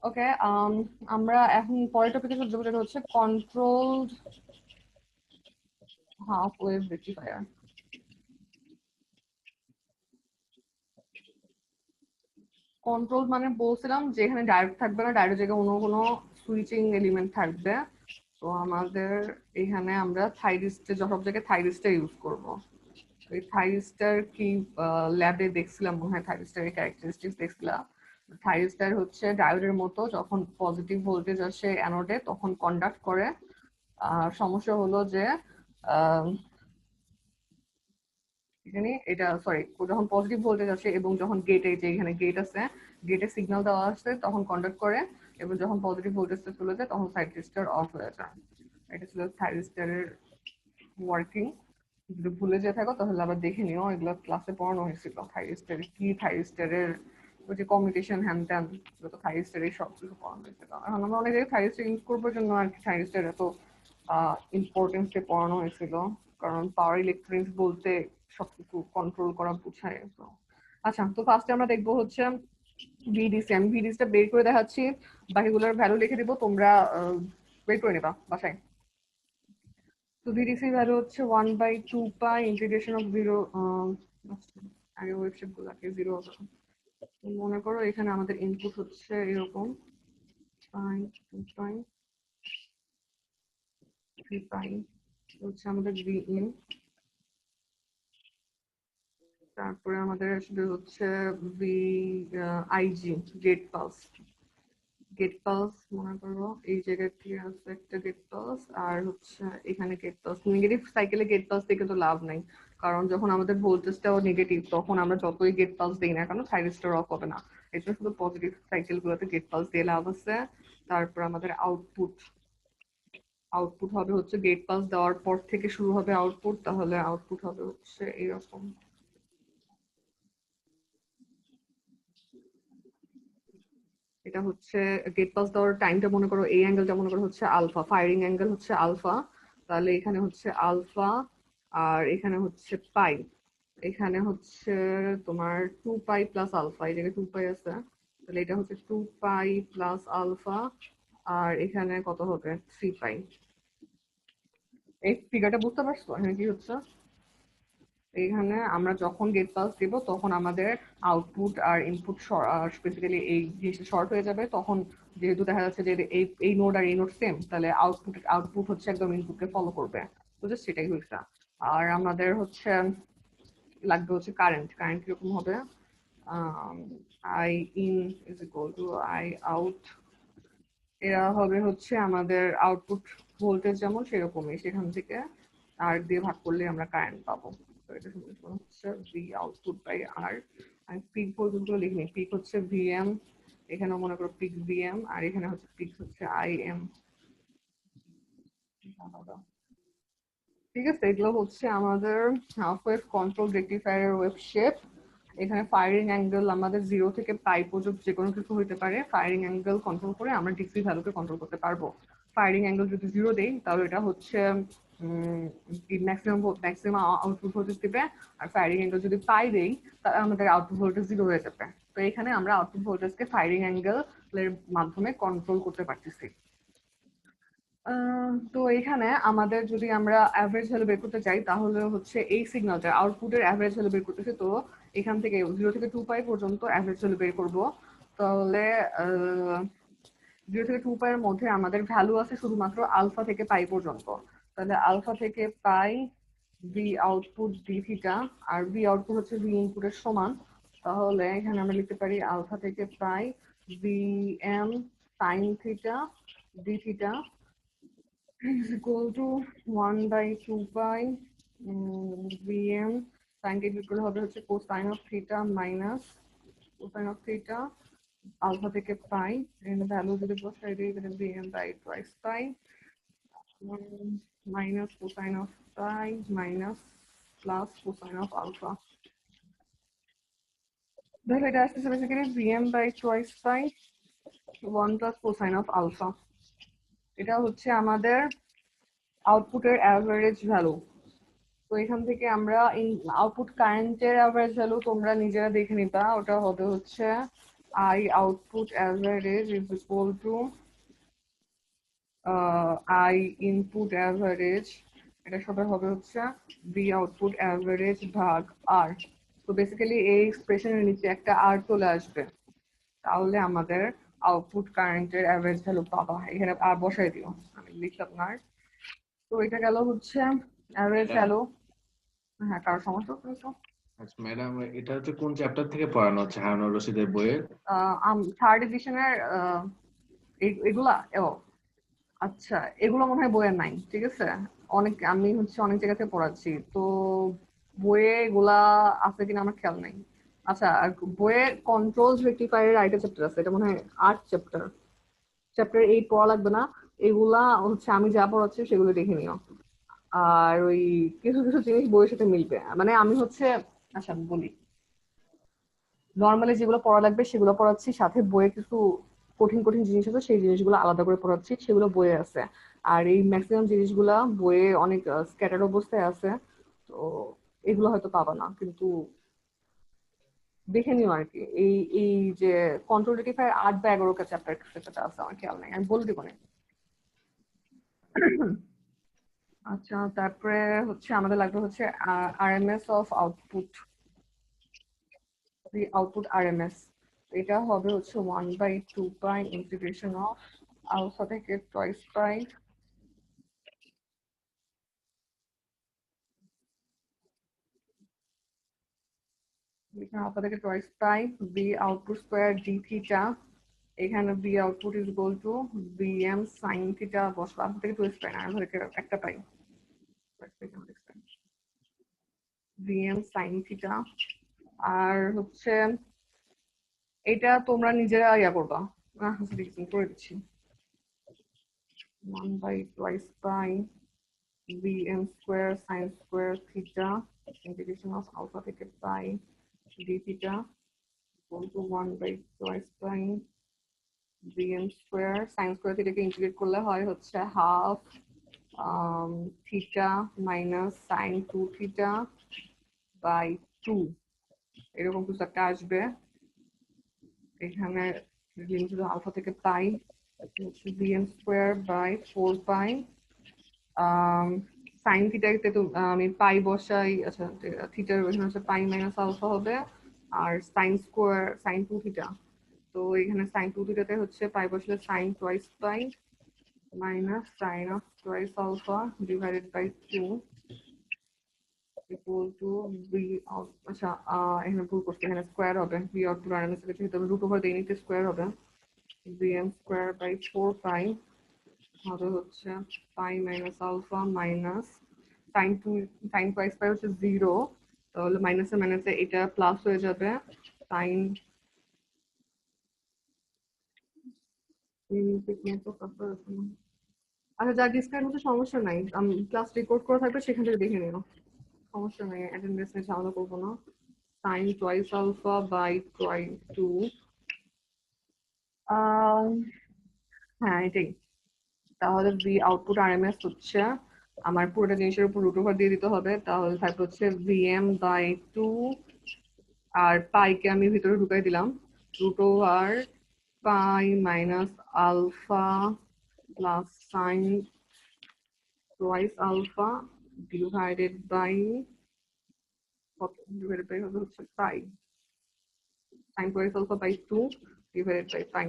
ওকে, আমরা এখন পরের টপিকে চলে যাবো, যেটা হচ্ছে controlled half wave rectifier. Control মানে বলছিলাম যে এখানে ডায়োড থাকবে না, ডায়োডের জায়গায় অন্য কোনো সুইচিং এলিমেন্ট থাকবে। তো আমাদের এখানে আমরা থাইরিস্টের সব জায়গায় থাইরিস্টার ইউজ করব। এই থাইরিস্টার কি ল্যাবে দেখছিলাম, মনে হয় থাইরিস্টারের ক্যারেক্টারিস্টিক্স দেখছিলাম। থাইরিস্টার হচ্ছে ডায়োডের মতো, যখন পজিটিভ ভোল্টেজ আসে অ্যানোডে তখন কন্ডাক্ট করে। আর সমস্যা হলো যে আহ, এখানে এটা সরি, যখন পজিটিভ ভোল্টেজ আসে এবং যখন গেটে, যে এখানে গেট আছে, গেটে সিগন্যাল দেওয়া আসে তখন কন্ডাক্ট করে, এবং যখন পজিটিভ ভোল্টেজটা চলে যায় তখন থাইরিস্টার অফ হয়ে যায়। এটা ছিল থাইরিস্টারের ওয়ার্কিং। যদি ভুলে যেয়ে থাকো তাহলে আবার দেখে নিও, এগুলো ক্লাসে পড়ানো হয়েছিল। থাইরিস্টারের কি, থাইরিস্টারের ওই যে কমিউনিকেশন হ্যান ত্যান, এগুলো তো থাইরিস্টারের সব কিছু পড়ানো হয়েছিল। এখন আমরা অনেক জায়গায় থাইরিস্টার ইউজ করবার জন্য আর কি থাইরিস্টার এত ইম্পর্টেন্স দিয়ে পড়ানো হয়েছিল, কারণ পাওয়ার ইলেকট্রনিক্স বলতে সবকিছু কন্ট্রোল করা বোঝায়। তো আচ্ছা, তো ফার্স্টে আমরা দেখবো হচ্ছে ভিডিসি। আমি ভিডিসিটা বের করে দেখাচ্ছি, বাকিগুলোর ভ্যালু লিখে দিব, তোমরা বের করে নেবা বাসায়। তো ভিডিসি ভ্যালু হচ্ছে 1/2 পাই ইন্টিগ্রেশন অফ জিরো, আগে ওয়েবশেপ গুলাকে জিরো। মনে করো এখানে আমাদের ইনপুট হচ্ছে এরকম পাই, 2 পাই, 3 পাই হচ্ছে আমাদের ভি ইন। তারপরে আমাদের আসলে হচ্ছে V IG, gate pulse. Gate pulse মনে করো এই জায়গা থেকে আছে একটা গেট পালস, আর হচ্ছে এখানে গেট পালস। নেগেটিভ সাইকেলে গেট পালস থেকে তো লাভ নাই, কারণ যখন আমাদের ভোল্টেজটাও নেগেটিভ তখন আমরা যতই গেট পালস দিই না কেন থাইরিস্টার অফ হবে না। এটা শুধু পজিটিভ সাইকেল গুলোতে গেট পালস দিয়ে লাভ আছে। তারপর আমাদের আউটপুট, আউটপুট হবে হচ্ছে গেট পালস দেওয়ার পর থেকে শুরু হবে আউটপুট, তাহলে আউটপুট হবে হচ্ছে এইরকম। এটা হচ্ছে গেট পাস দেওয়ার টাইমটা মনে করো, এই অ্যাঙ্গেলটা মনে করো হচ্ছে আলফা, ফায়ারিং অ্যাঙ্গেল হচ্ছে আলফা। তাহলে এখানে হচ্ছে আলফা, আর এখানে হচ্ছে পাই। এখানে হচ্ছে তোমার 2 পাই প্লাস আলফা, এই জায়গায় 2 পাই আছে, তাহলে এটা হচ্ছে 2 পাই প্লাস আলফা। আর এখানে কত হবে, 3 পাই। এই ফিগারটা বুঝতে পারছো এখানে কি হচ্ছে? এইখানে আমরা যখন গেট পাস দিব তখন আমাদের আউটপুট আর ইনপুট স্পেসিক্যালি এই জিনিসটা শর্ট হয়ে যাবে। তখন যেহেতু দেখা যাচ্ছে যে এই নোড আর এই নোড সেম, তাহলে আউটপুট আউটপুট হচ্ছে একদম ইনপুটকে ফলো করবে। তো জাস্ট সেটাই হয়েছে। আর আমাদের হচ্ছে লাগবে হচ্ছে কারেন্ট। কারেন্ট কিরকম হবে, I in is equal two I out. এরা হবে হচ্ছে আমাদের আউটপুট ভোল্টেজ যেমন সেরকমই, সেখান থেকে আর দিয়ে ভাগ করলে আমরা কারেন্ট পাবো। তো এটা সমীকরণ হচ্ছে ভি আউটপুট বাই আর। আমি পিক পর্যন্ত লিখিনি, পিক হচ্ছে ভিএম, এখানে মনে করো পিক ভিএম, আর এখানে হচ্ছে পিক হচ্ছে আই এম। ঠিক আছে, এগুলো হচ্ছে আমাদের half wave control rectifier wave shape. এখানে ফায়ারিং অ্যাঙ্গেল আমাদের 0 থেকে পাই পর্যন্ত যে কোনো কিছু হতে পারে। ফায়ারিং অ্যাঙ্গেল কন্ট্রোল করে আমরা ডিসি ভ্যালুকে কন্ট্রোল করতে পারবো। ফায়ারিং অ্যাঙ্গেল যদি 0 দেই তাহলে এটা হচ্ছে ম্যাক্সিমাম ম্যাক্সিমাম আউটপুট ভোল্টেজ দিবে। আর ফায়ারিং অ্যাঙ্গেল যদি পাই দেই তাহলে আমাদের আউটপুট ভোল্টেজ 0 হয়ে যাবে। তো এখানে আমরা আউটপুট ভোল্টেজকে ফায়ারিং অ্যাঙ্গেলের মাধ্যমে কন্ট্রোল করতে পারতেছি। তো এখানে আমাদের যদি আমরা অ্যাভারেজ ভ্যালু বের করতে চাই তাহলে হচ্ছে এই সিগন্যালটা আউটপুটের অ্যাভারেজ ভ্যালু বের করতেছে। তো এখান থেকে 0 থেকে 2 পাই পর্যন্ত অ্যাভারেজ ভ্যালু বের করব। তাহলে 0 থেকে 2 পাই এর মধ্যে আমাদের ভ্যালু আছে শুধুমাত্র আলফা থেকে পাই পর্যন্ত। তাহলে আলফা থেকে pi V output D theta, আর ভি আউটপুট হচ্ছে ভি ইনপুটের সমান। তাহলে এখানে আমরা লিখতে পারি আলফা থেকে pi V M sine theta D theta is equal to 1/2 pi vm sin কে ইকুয়াল হবে হচ্ছে cosine of theta minus cosine of theta alpha থেকে পাই। এখানে ভ্যালু যদি বসাই দিই তাহলে vm by twice pi minus cosine of pi minus plus cosine of alpha. দেখো এটা আসতেছে basically vm by twice by 1 plus cosine of alpha। এটা হচ্ছে আমাদের আউটপুটের অ্যাভারেজ ভ্যালু। তো এখান থেকে আমরা আউটপুট কারেন্টের অ্যাভারেজ ভ্যালু তোমরা নিজেরা দেখে নিবা, ওটা হবে হচ্ছে I output average is equal to I input average, এটা সবার হবে হচ্ছে V output average ভাগ R। তো বেসিক্যালি এই এক্সপ্রেশনের নিচে একটা R চলে আসবে, তাহলে আমাদের আউটপুট কারেন্টের অ্যাভারেজ ভ্যালু পাবা। এখানে আর বসাই দিও, আমি লিখলাম না আর। তো এটা গেল হচ্ছে অ্যাভারেজ ভ্যালু। হ্যাঁ, কারো সমস্যা হচ্ছে? আচ্ছা ম্যাডাম, এটা হচ্ছে কোন চ্যাপ্টার থেকে পড়ানো হচ্ছে হারুনুর রশিদের বইয়ের? থার্ড এডিশনের এগুলা ও আচ্ছা, এগুলো মনে হয় বইয়ের নাই, ঠিক আছে। আমি হচ্ছে অনেক জায়গা থেকে পড়াচ্ছি, তো বইয়ে এগুলা আছে কিনা আমার খেয়াল নাই। আচ্ছা, আর বইয়ে কন্ট্রোলস রেকটিফায়ারের আরেকটা চ্যাপ্টার আছে, এটা মনে হয় 8 চ্যাপ্টার। চ্যাপ্টার 8 পড়া লাগবে না, এগুলা হচ্ছে আমি যা পড়াচ্ছি সেগুলো দেখে নিও। আর ওই কিছু কিছু জিনিস বইয়ের সাথে মিলবে, মানে আমি হচ্ছে, আচ্ছা আমি বলি, নর্মালি যেগুলো পড়া লাগবে সেগুলো পড়াচ্ছি, সাথে বইয়ে কিছু কঠিন কঠিন জিনিস আছে সেই জিনিসগুলো আলাদা করে পড়াচ্ছি, সেগুলো বইয়ে আছে। আর এই ম্যাক্সিমাম জিনিসগুলা বইয়ে অনেক স্ক্যাটার অবস্থায় আছে, তো এগুলো হয়তো পাবা না, কিন্তু দেখে নিও আর কি। এই এই যে কন্ট্রোল রেটিফায়ার 8 বা 11 কা চ্যাপ্টার সেটা আছে, আমার খেয়াল নাই, আমি বলে দিব না। আচ্ছা, তারপরে হচ্ছে আমাদের লাগবে হচ্ছে RMS of output, output RMS. এটা হবে হচ্ছে 1/2 পাই ইন্টিগ্রেশন অফ আলফা থেকে টয়েস পাই আলফা থেকে twice pi V output square D theta. এখানে V output is equal to VM sine theta বসলো, আলফা থেকে টয়েস পাই না, আলফা থেকে একটা পাই, বিএম সাইন থিটা। আর হচ্ছে এটা তোমরা নিজেরা ইয়া করবা, করে দিচ্ছি 1/2 pi bm square sin square theta integration of alpha থেকে pi d theta equal to 1/2 pi bm square sin square theta কে ইন্টিগ্রেট করলে হয় হচ্ছে half theta minus sine 2 theta by 2, এরকম কিছু একটা আসবে। এখানে লিমিট হলো আলফা থেকে পাই, হচ্ছে bm square by 4 pi sine থিটাতে তো আমি পাই বসাই। আচ্ছা, থিটার ওখানে হচ্ছে পাই মাইনাস আলফা হবে, আর সাইন স্কোয়ার সাইন 2 থিটা, তো এখানে সাইন 2 থিটাতে হচ্ছে পাই বসলে sine twice pi minus sine of twice alpha divided by 2 equal to B out. আচ্ছা, এখানে ভুল করছি, এখানে স্কোয়ার হবে, বি আউটপুট আরএমএস এর ক্ষেত্রে রুট ওভার দিয়ে নিতে স্কোয়ার হবে, বিএম স্কোয়ার বাই 4 পাই হবে হচ্ছে pi minus alpha minus sine 2 sine twice pi হচ্ছে 0, তাহলে মাইনাসে মাইনাসে এটা প্লাস হয়ে যাবে সাইন। আচ্ছা, যা ডিসকাউন্ট হচ্ছে সমস্যা নাই, আমি ক্লাস রেকর্ড করা থাকবে সেখান থেকে দেখে নিও, সমস্যা নাই, অ্যাটেন্ডেন্স নিয়ে ঝামেলা করবো না। Sine twice alpha by twice 2, হ্যাঁ এটাই। তাহলে ভি আউটপুট আরএমএস হচ্ছে আমার পুরোটা জিনিসের উপর রুট ওভার দিয়ে দিতে হবে, তাহলে থাকবে হচ্ছে ভিএম বাই 2, আর পাইকে আমি ভিতরে ঢুকাই দিলাম, root over pi minus alpha plus sine twice alpha divided by হবে হচ্ছে pi sine twice alpha by 2 divided by pi.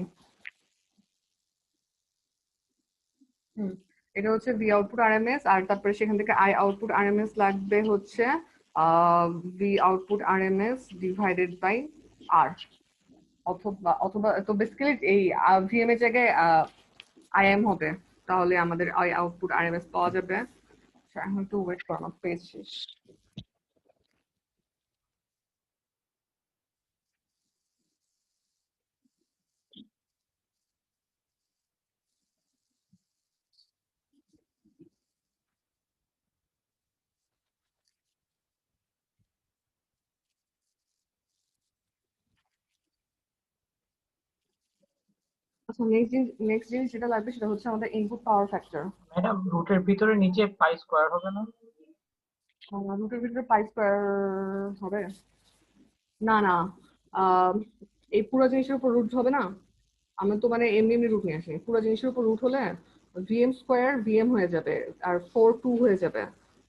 এটা হচ্ছে ভি আউটপুট আরএমএস, আর তারপরে সেখান থেকে আই আউটপুট আরএমএস লাগবে হচ্ছে V output RMS divided by R, অথবা অথবা তো বেসিক্যালি এই ভিএম এর জায়গায় আইএম হবে, তাহলে আমাদের আই আউটপুট আরএমএস পাওয়া যাবে। আচ্ছা, এখন একটু ওয়েট করো, আমার পেজ শেষ। আচ্ছা, নেক্সট জিনিস যেটা লাগবে সেটা হচ্ছে আমাদের ইনপুট পাওয়ার ফ্যাক্টর। ম্যাডাম রুটের ভিতরে নিচে পাই স্কোয়ার হবে না? রুটের ভিতরে পাই স্কোয়ার হবে না, না। আহ, এই পুরো জিনিসের উপর রুট হবে না। আমি তো মানে এমনি এমনি রুট নিয়ে আসি, পুরো জিনিসের উপর রুট হলে ভিএম স্কোয়ার ভিএম হয়ে যাবে, আর 4 2 হয়ে যাবে।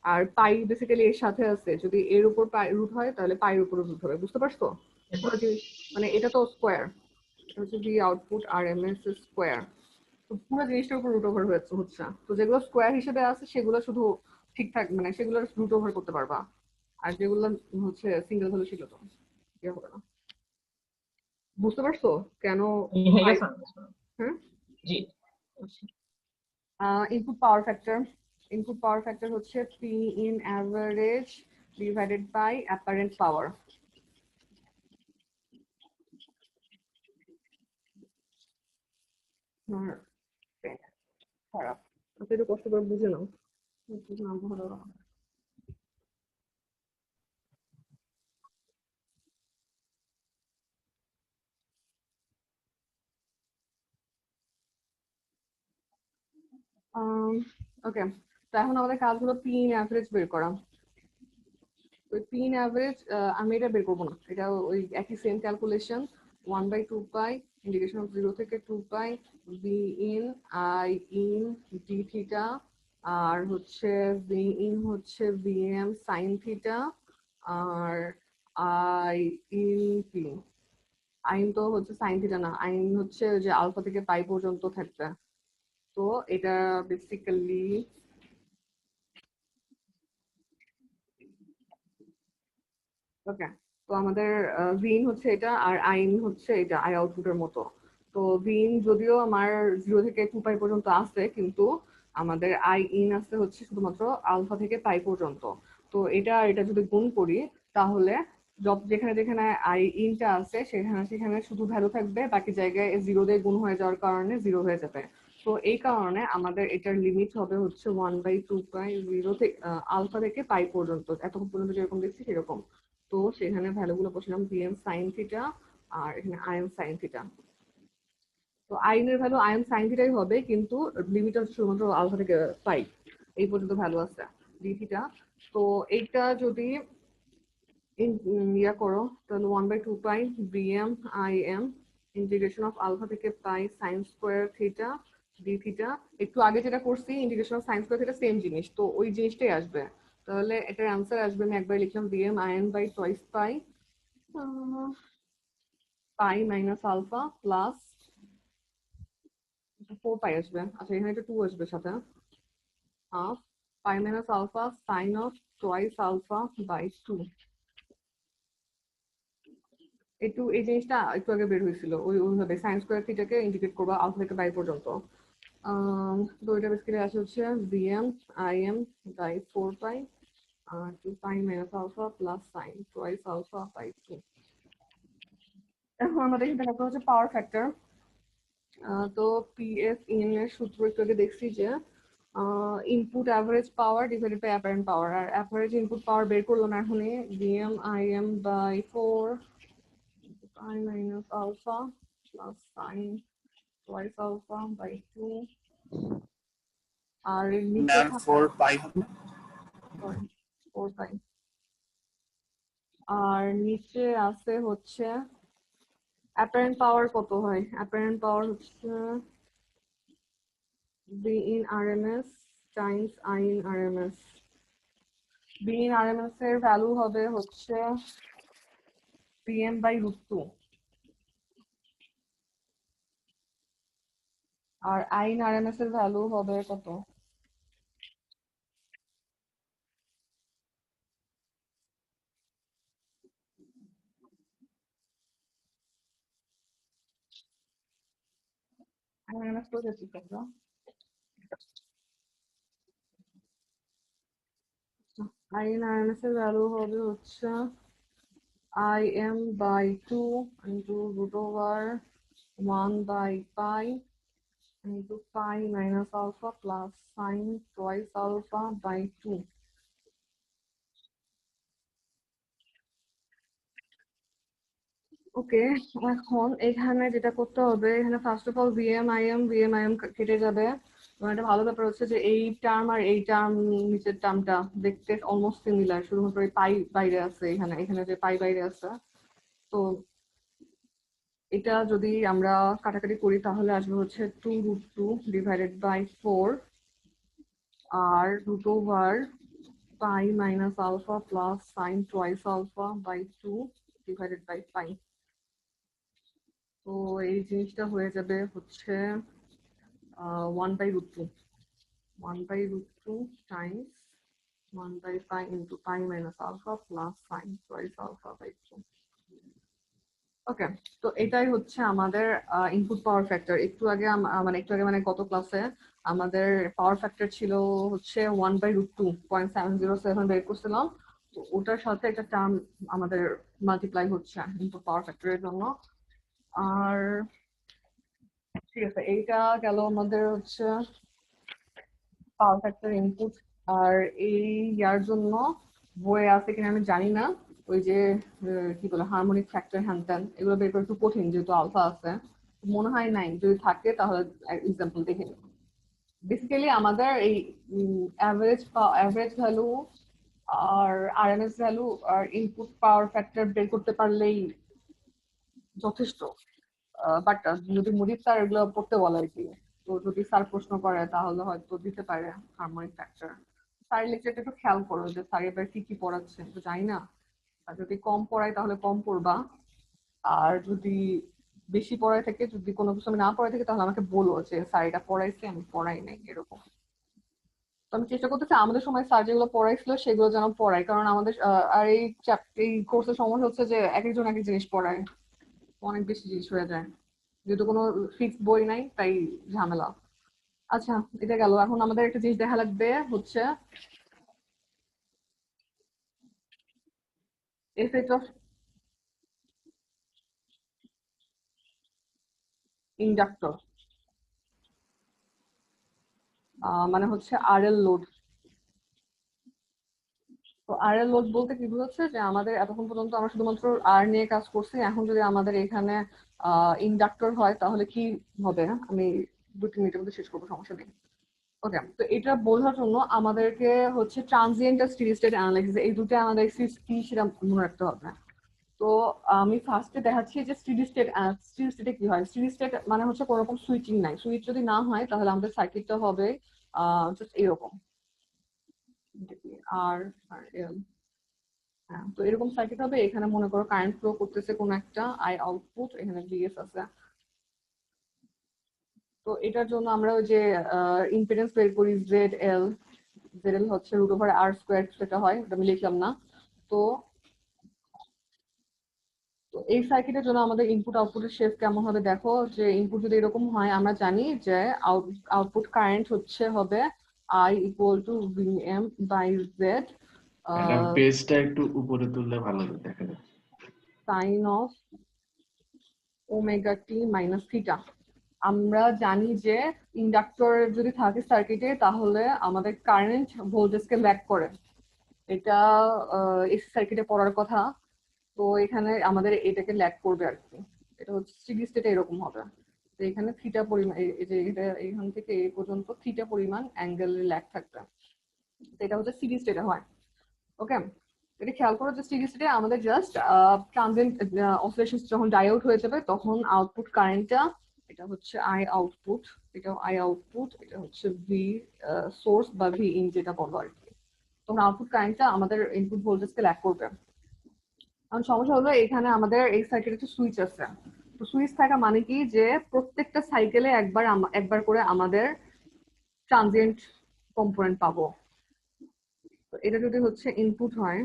আর পাই বেসিক্যালি এর সাথে আছে, যদি এর উপর পাই রুট হয় তাহলে পাইয়ের উপর রুট হবে, বুঝতে পারছো? পুরো জিনিস মানে এটা তো স্কোয়ার, এটা হচ্ছে V output R M S square. তো পুরো জিনিসটার উপর রুট ওভার হচ্ছে। তো যেগুলো স্কোয়ার হিসেবে আছে সেগুলো শুধু ঠিকঠাক মানে সেগুলো রুট ওভার করতে পারবা, আর যেগুলো হচ্ছে সিঙ্গেল ভ্যালু ছিল তো ইয়ে হবে না। বুঝতে পারছো কেন? Yes ma'am. হ্যাঁ। জি। Input power factor, input power factor হচ্ছে P in average divided by apparent power. খারাপ, আপনি একটু কষ্ট করে বুঝে নাও। না, ভালো না। ওকে, তো এখন আমাদের কাজ হলো পি ইন অ্যাভারেজ বের করা। ওই পি ইন অ্যাভারেজ আমি এটা বের করবো না, এটা ওই একই same calculation. 1/2 pi integration of 0 থেকে 2 pi V in I in D theta, আর হচ্ছে ভি ইন হচ্ছে ভিএম সাইন থিটা, আর আই ইন পি। আইন তো হচ্ছে সাইন থিটা না, আইন হচ্ছে যে আলফা থেকে পাই পর্যন্ত থাকবে। তো এটা বেসিক্যালি ওকে। তো আমাদের ভিন হচ্ছে এটা আর আইন হচ্ছে এটা আই আউটপুটের মতো। তো ভিন যদিও আমার 0 থেকে 2 পাই পর্যন্ত আছে, কিন্তু আমাদের আই ইন আছে হচ্ছে শুধুমাত্র আলফা থেকে পাই পর্যন্ত। তো এটা এটা যদি গুণ করি তাহলে যেখানে যেখানে আই ইনটা আছে সেখানে সেখানে শুধু ভ্যালু থাকবে, বাকি জায়গায় 0 দিয়ে গুণ হয়ে যাওয়ার কারণে 0 হয়ে যাবে। তো এই কারণে আমাদের এটার লিমিট হবে হচ্ছে 1/2 পাই 0 থেকে আলফা থেকে পাই পর্যন্ত, এতক্ষণ পর্যন্ত যেরকম দেখছি সেরকম। তো সেখানে ভ্যালু গুলো বসলাম ভিএম সাইন থিটা আর এখানে আই এম সাইন থিটা। তো আইন এর ভ্যালু আই এম সাইন থিটাই হবে, কিন্তু লিমিট হচ্ছে শুধুমাত্র আলফা থেকে পাই এই পর্যন্ত ভ্যালু আছে ডি থিটা। তো এইটা যদি ইয়া করো তাহলে 1/2 pi VM I M integration of alpha থেকে pi sine square theta D theta. একটু আগে যেটা করছি integration of sine square theta same জিনিস, তো ওই জিনিসটাই আসবে। তাহলে এটার অ্যান্সার আসবে, আমি একবার লিখলাম VM I M by twice pi pi minus alpha plus 4 pi আসবে। আচ্ছা, এখানে একটা 2 আসবে সাথে, half pi minus alpha sine of twice alpha by 2। একটু এই জিনিসটা একটু আগে বের হয়েছিল ওইভাবে সাইন স্কোয়ার থিটাকে ইন্টিগ্রেট করবা আলফা থেকে বাই পর্যন্ত। তো এটা বেসিক্যালি আসে হচ্ছে VM I M by 4 pi 2 pi minus alpha plus sine twice alpha by 2। এখন আমাদের এখানে দেখা হচ্ছে পাওয়ার ফ্যাক্টর। তো পিএফ ইন এর সূত্র একটু আগে দেখছি যে input average power divided by apparent power, আর অ্যাভারেজ ইনপুট পাওয়ার বের করলাম এখনই VM I M by 4 pi minus alpha plus sine twice alpha by 2। আর এর নিচে ম্যাম থাকা 4 পাই হবে। 4 পাই, আর নিচে আছে হচ্ছে অ্যাপারেন্ট পাওয়ার কত হয়। অ্যাপারেন্ট পাওয়ার হচ্ছে V in RMS times I in RMS. V in RMS এর ভ্যালু হবে হচ্ছে পিএম বাই √2, আর আই ইন আরএমএস এর ভ্যালু হবে কত? আই ইন আরএমএস তো দেখছি কত। আই ইন আরএমএস এর ভ্যালু হবে হচ্ছে আই এম বাই 2 ইন্টু √1/পাই into pi minus alpha plus sine twice alpha by 2. Okay, এখন এখানে যেটা করতে হবে, এখানে first of all VM IM কেটে যাবে। এবং একটা ভালো ব্যাপার হচ্ছে যে এই টার্ম আর এই টার্ম, নিচের টার্মটা দেখতে অলমোস্ট সিমিলার, শুধুমাত্র এই পাই বাইরে আছে, এখানে এখানে যে পাই বাইরে আছে। তো এটা যদি আমরা কাটাকাটি করি তাহলে আসবে হচ্ছে 2√2 ডিভাইডেড বাই 4 আর √ওভার pi minus alpha plus sine twice alpha by 2 divided by pi. তো এই জিনিসটা হয়ে যাবে হচ্ছে 1/√2 1/√2 times 1/π into pi minus alpha plus sine twice alpha by 2। Okay, তো এটাই হচ্ছে আমাদের ইনপুট পাওয়ার ফ্যাক্টর। একটু আগে মানে গত ক্লাসে আমাদের পাওয়ার ফ্যাক্টর ছিল হচ্ছে 1/√2 0.707 বের করছিলাম। তো ওটার সাথে একটা টার্ম আমাদের মাল্টিপ্লাই হচ্ছে ইনপুট পাওয়ার ফ্যাক্টরের জন্য। আর ঠিক আছে, এইটা গেল আমাদের হচ্ছে পাওয়ার ফ্যাক্টর ইনপুট। আর এই ইয়ার জন্য বইয়ে আছে কিনা আমি জানি না, ওই যে কি বলে হারমোনিক ফ্যাক্টর হ্যান ত্যান এগুলো বের করা একটু কঠিন, যেহেতু আলফা আছে। মনে হয় নাই, যদি থাকে তাহলে এক্সাম্পল দেখে নিব। বেসিক্যালি আমাদের এই অ্যাভারেজ ভ্যালু আর আরএমএস ভ্যালু আর ইনপুট পাওয়ার ফ্যাক্টর বের করতে পারলেই যথেষ্ট। বাট যদি মুদির স্যার এগুলো পড়তে বলে আর কি, তো যদি স্যার প্রশ্ন করে তাহলে হয়তো দিতে পারে হারমোনিক ফ্যাক্টর। স্যারের লেকচারটা একটু খেয়াল করো যে স্যার এবার কি কি পড়াচ্ছে, তো জানি না। আর যদি কম পড়ায় তাহলে কম পড়বা, আর যদি বেশি পড়ায় থাকে, যদি কোনো কিছু আমি না পড়াই থাকি তাহলে আমাকে বলো যে স্যার এটা পড়াইছে আমি পড়াই নাই, এরকম। তো আমি চেষ্টা করতেছি আমাদের সময় স্যার যেগুলো পড়াইছিল সেগুলো যেন পড়াই, কারণ আমাদের আর এই কোর্সের সমস্যা হচ্ছে যে এক একজন এক এক জিনিস পড়ায়, অনেক বেশি জিনিস হয়ে যায়, যেহেতু কোনো ফিক্সড বই নাই তাই ঝামেলা। আচ্ছা, এটা গেল। এখন আমাদের একটা জিনিস দেখা লাগবে হচ্ছে এফেক্ট অফ ইন্ডাক্টর, মানে হচ্ছে আরএল লোড। তো আরএল লোড বলতে কি বোঝাচ্ছে যে আমাদের এতক্ষণ পর্যন্ত আমরা শুধুমাত্র আর নিয়ে কাজ করছি, এখন যদি আমাদের এখানে ইন্ডাক্টর হয় তাহলে কি হবে, আমি 2-3 মিনিটের মধ্যে শেষ করবো, সমস্যা নেই। ওকে, তো এটা বোঝার জন্য আমাদেরকে হচ্ছে ট্রানজিয়েন্ট আর স্টেডি স্টেট অ্যানালাইসিস, এই দুটো অ্যানালাইসিস কি সেটা মনে রাখতে হবে। তো আমি ফার্স্টে দেখাচ্ছি যে স্টেডি স্টেটে কি হয়। স্টেডি স্টেট মানে হচ্ছে কোনো রকম সুইচিং নাই, সুইচ যদি না হয় তাহলে আমাদের সার্কিটটা হবে জাস্ট এরকম, আর হ্যাঁ, তো এরকম সার্কিট হবে। এখানে মনে করো কারেন্ট ফ্লো করতেছে কোন একটা, আই আউটপুট, এখানে ভিএস আছে। তো এটার জন্য আমরা ওই যে ইম্পিডেন্স বের করি, জেড এল হচ্ছে √r², সেটা হয়, ওটা আমি লিখলাম না। তো তো এই সার্কিটের জন্য আমাদের ইনপুট আউটপুটের শেপ কেমন হবে দেখো, যে ইনপুট যদি এরকম হয় আমরা জানি যে আউটপুট কারেন্ট হচ্ছে হবে I = VM/Z ম্যাডাম পেজটা একটু উপরে তুললে ভালো দেখা যাবে। sin of ωt - θ। আমরা জানি যে ইন্ডাক্টর যদি থাকে সার্কিটে তাহলে আমাদের কারেন্ট ভোল্টেজকে ল্যাগ করে, এটা এসি সার্কিটে পড়ার কথা। তো এখানে আমাদের এটাকে ল্যাগ করবে আর কি, এটা হচ্ছে স্টেডি স্টেটে এরকম হবে। তো এখানে থিটা পরিমাণ, এই যে এটা এখান থেকে এই পর্যন্ত থিটা পরিমাণ অ্যাঙ্গেল ল্যাগ থাকবে, তো এটা হচ্ছে স্টেডি স্টেটে হয়। ওকে, এটা খেয়াল করো যে স্টেডি স্টেটে আমাদের জাস্ট ট্রানজিয়েন্ট অসিলেশন যখন ডাই আউট হয়ে যাবে তখন আউটপুট কারেন্টটা, এটা হচ্ছে আই আউটপুট, এটাও আই আউটপুট, এটা হচ্ছে ভি সোর্স বা ভি ইন যেটা বলো আর কি, তখন আউটপুট কারেন্টটা আমাদের ইনপুট ভোল্টেজকে ল্যাগ করবে। এখন সমস্যা হলো এখানে আমাদের এই সাইকেলে একটা সুইচ আছে। তো সুইচ থাকা মানে কি যে প্রত্যেকটা সাইকেলে একবার করে আমাদের ট্রানজিয়েন্ট কম্পোনেন্ট পাবো। তো এটা যদি হচ্ছে ইনপুট হয়,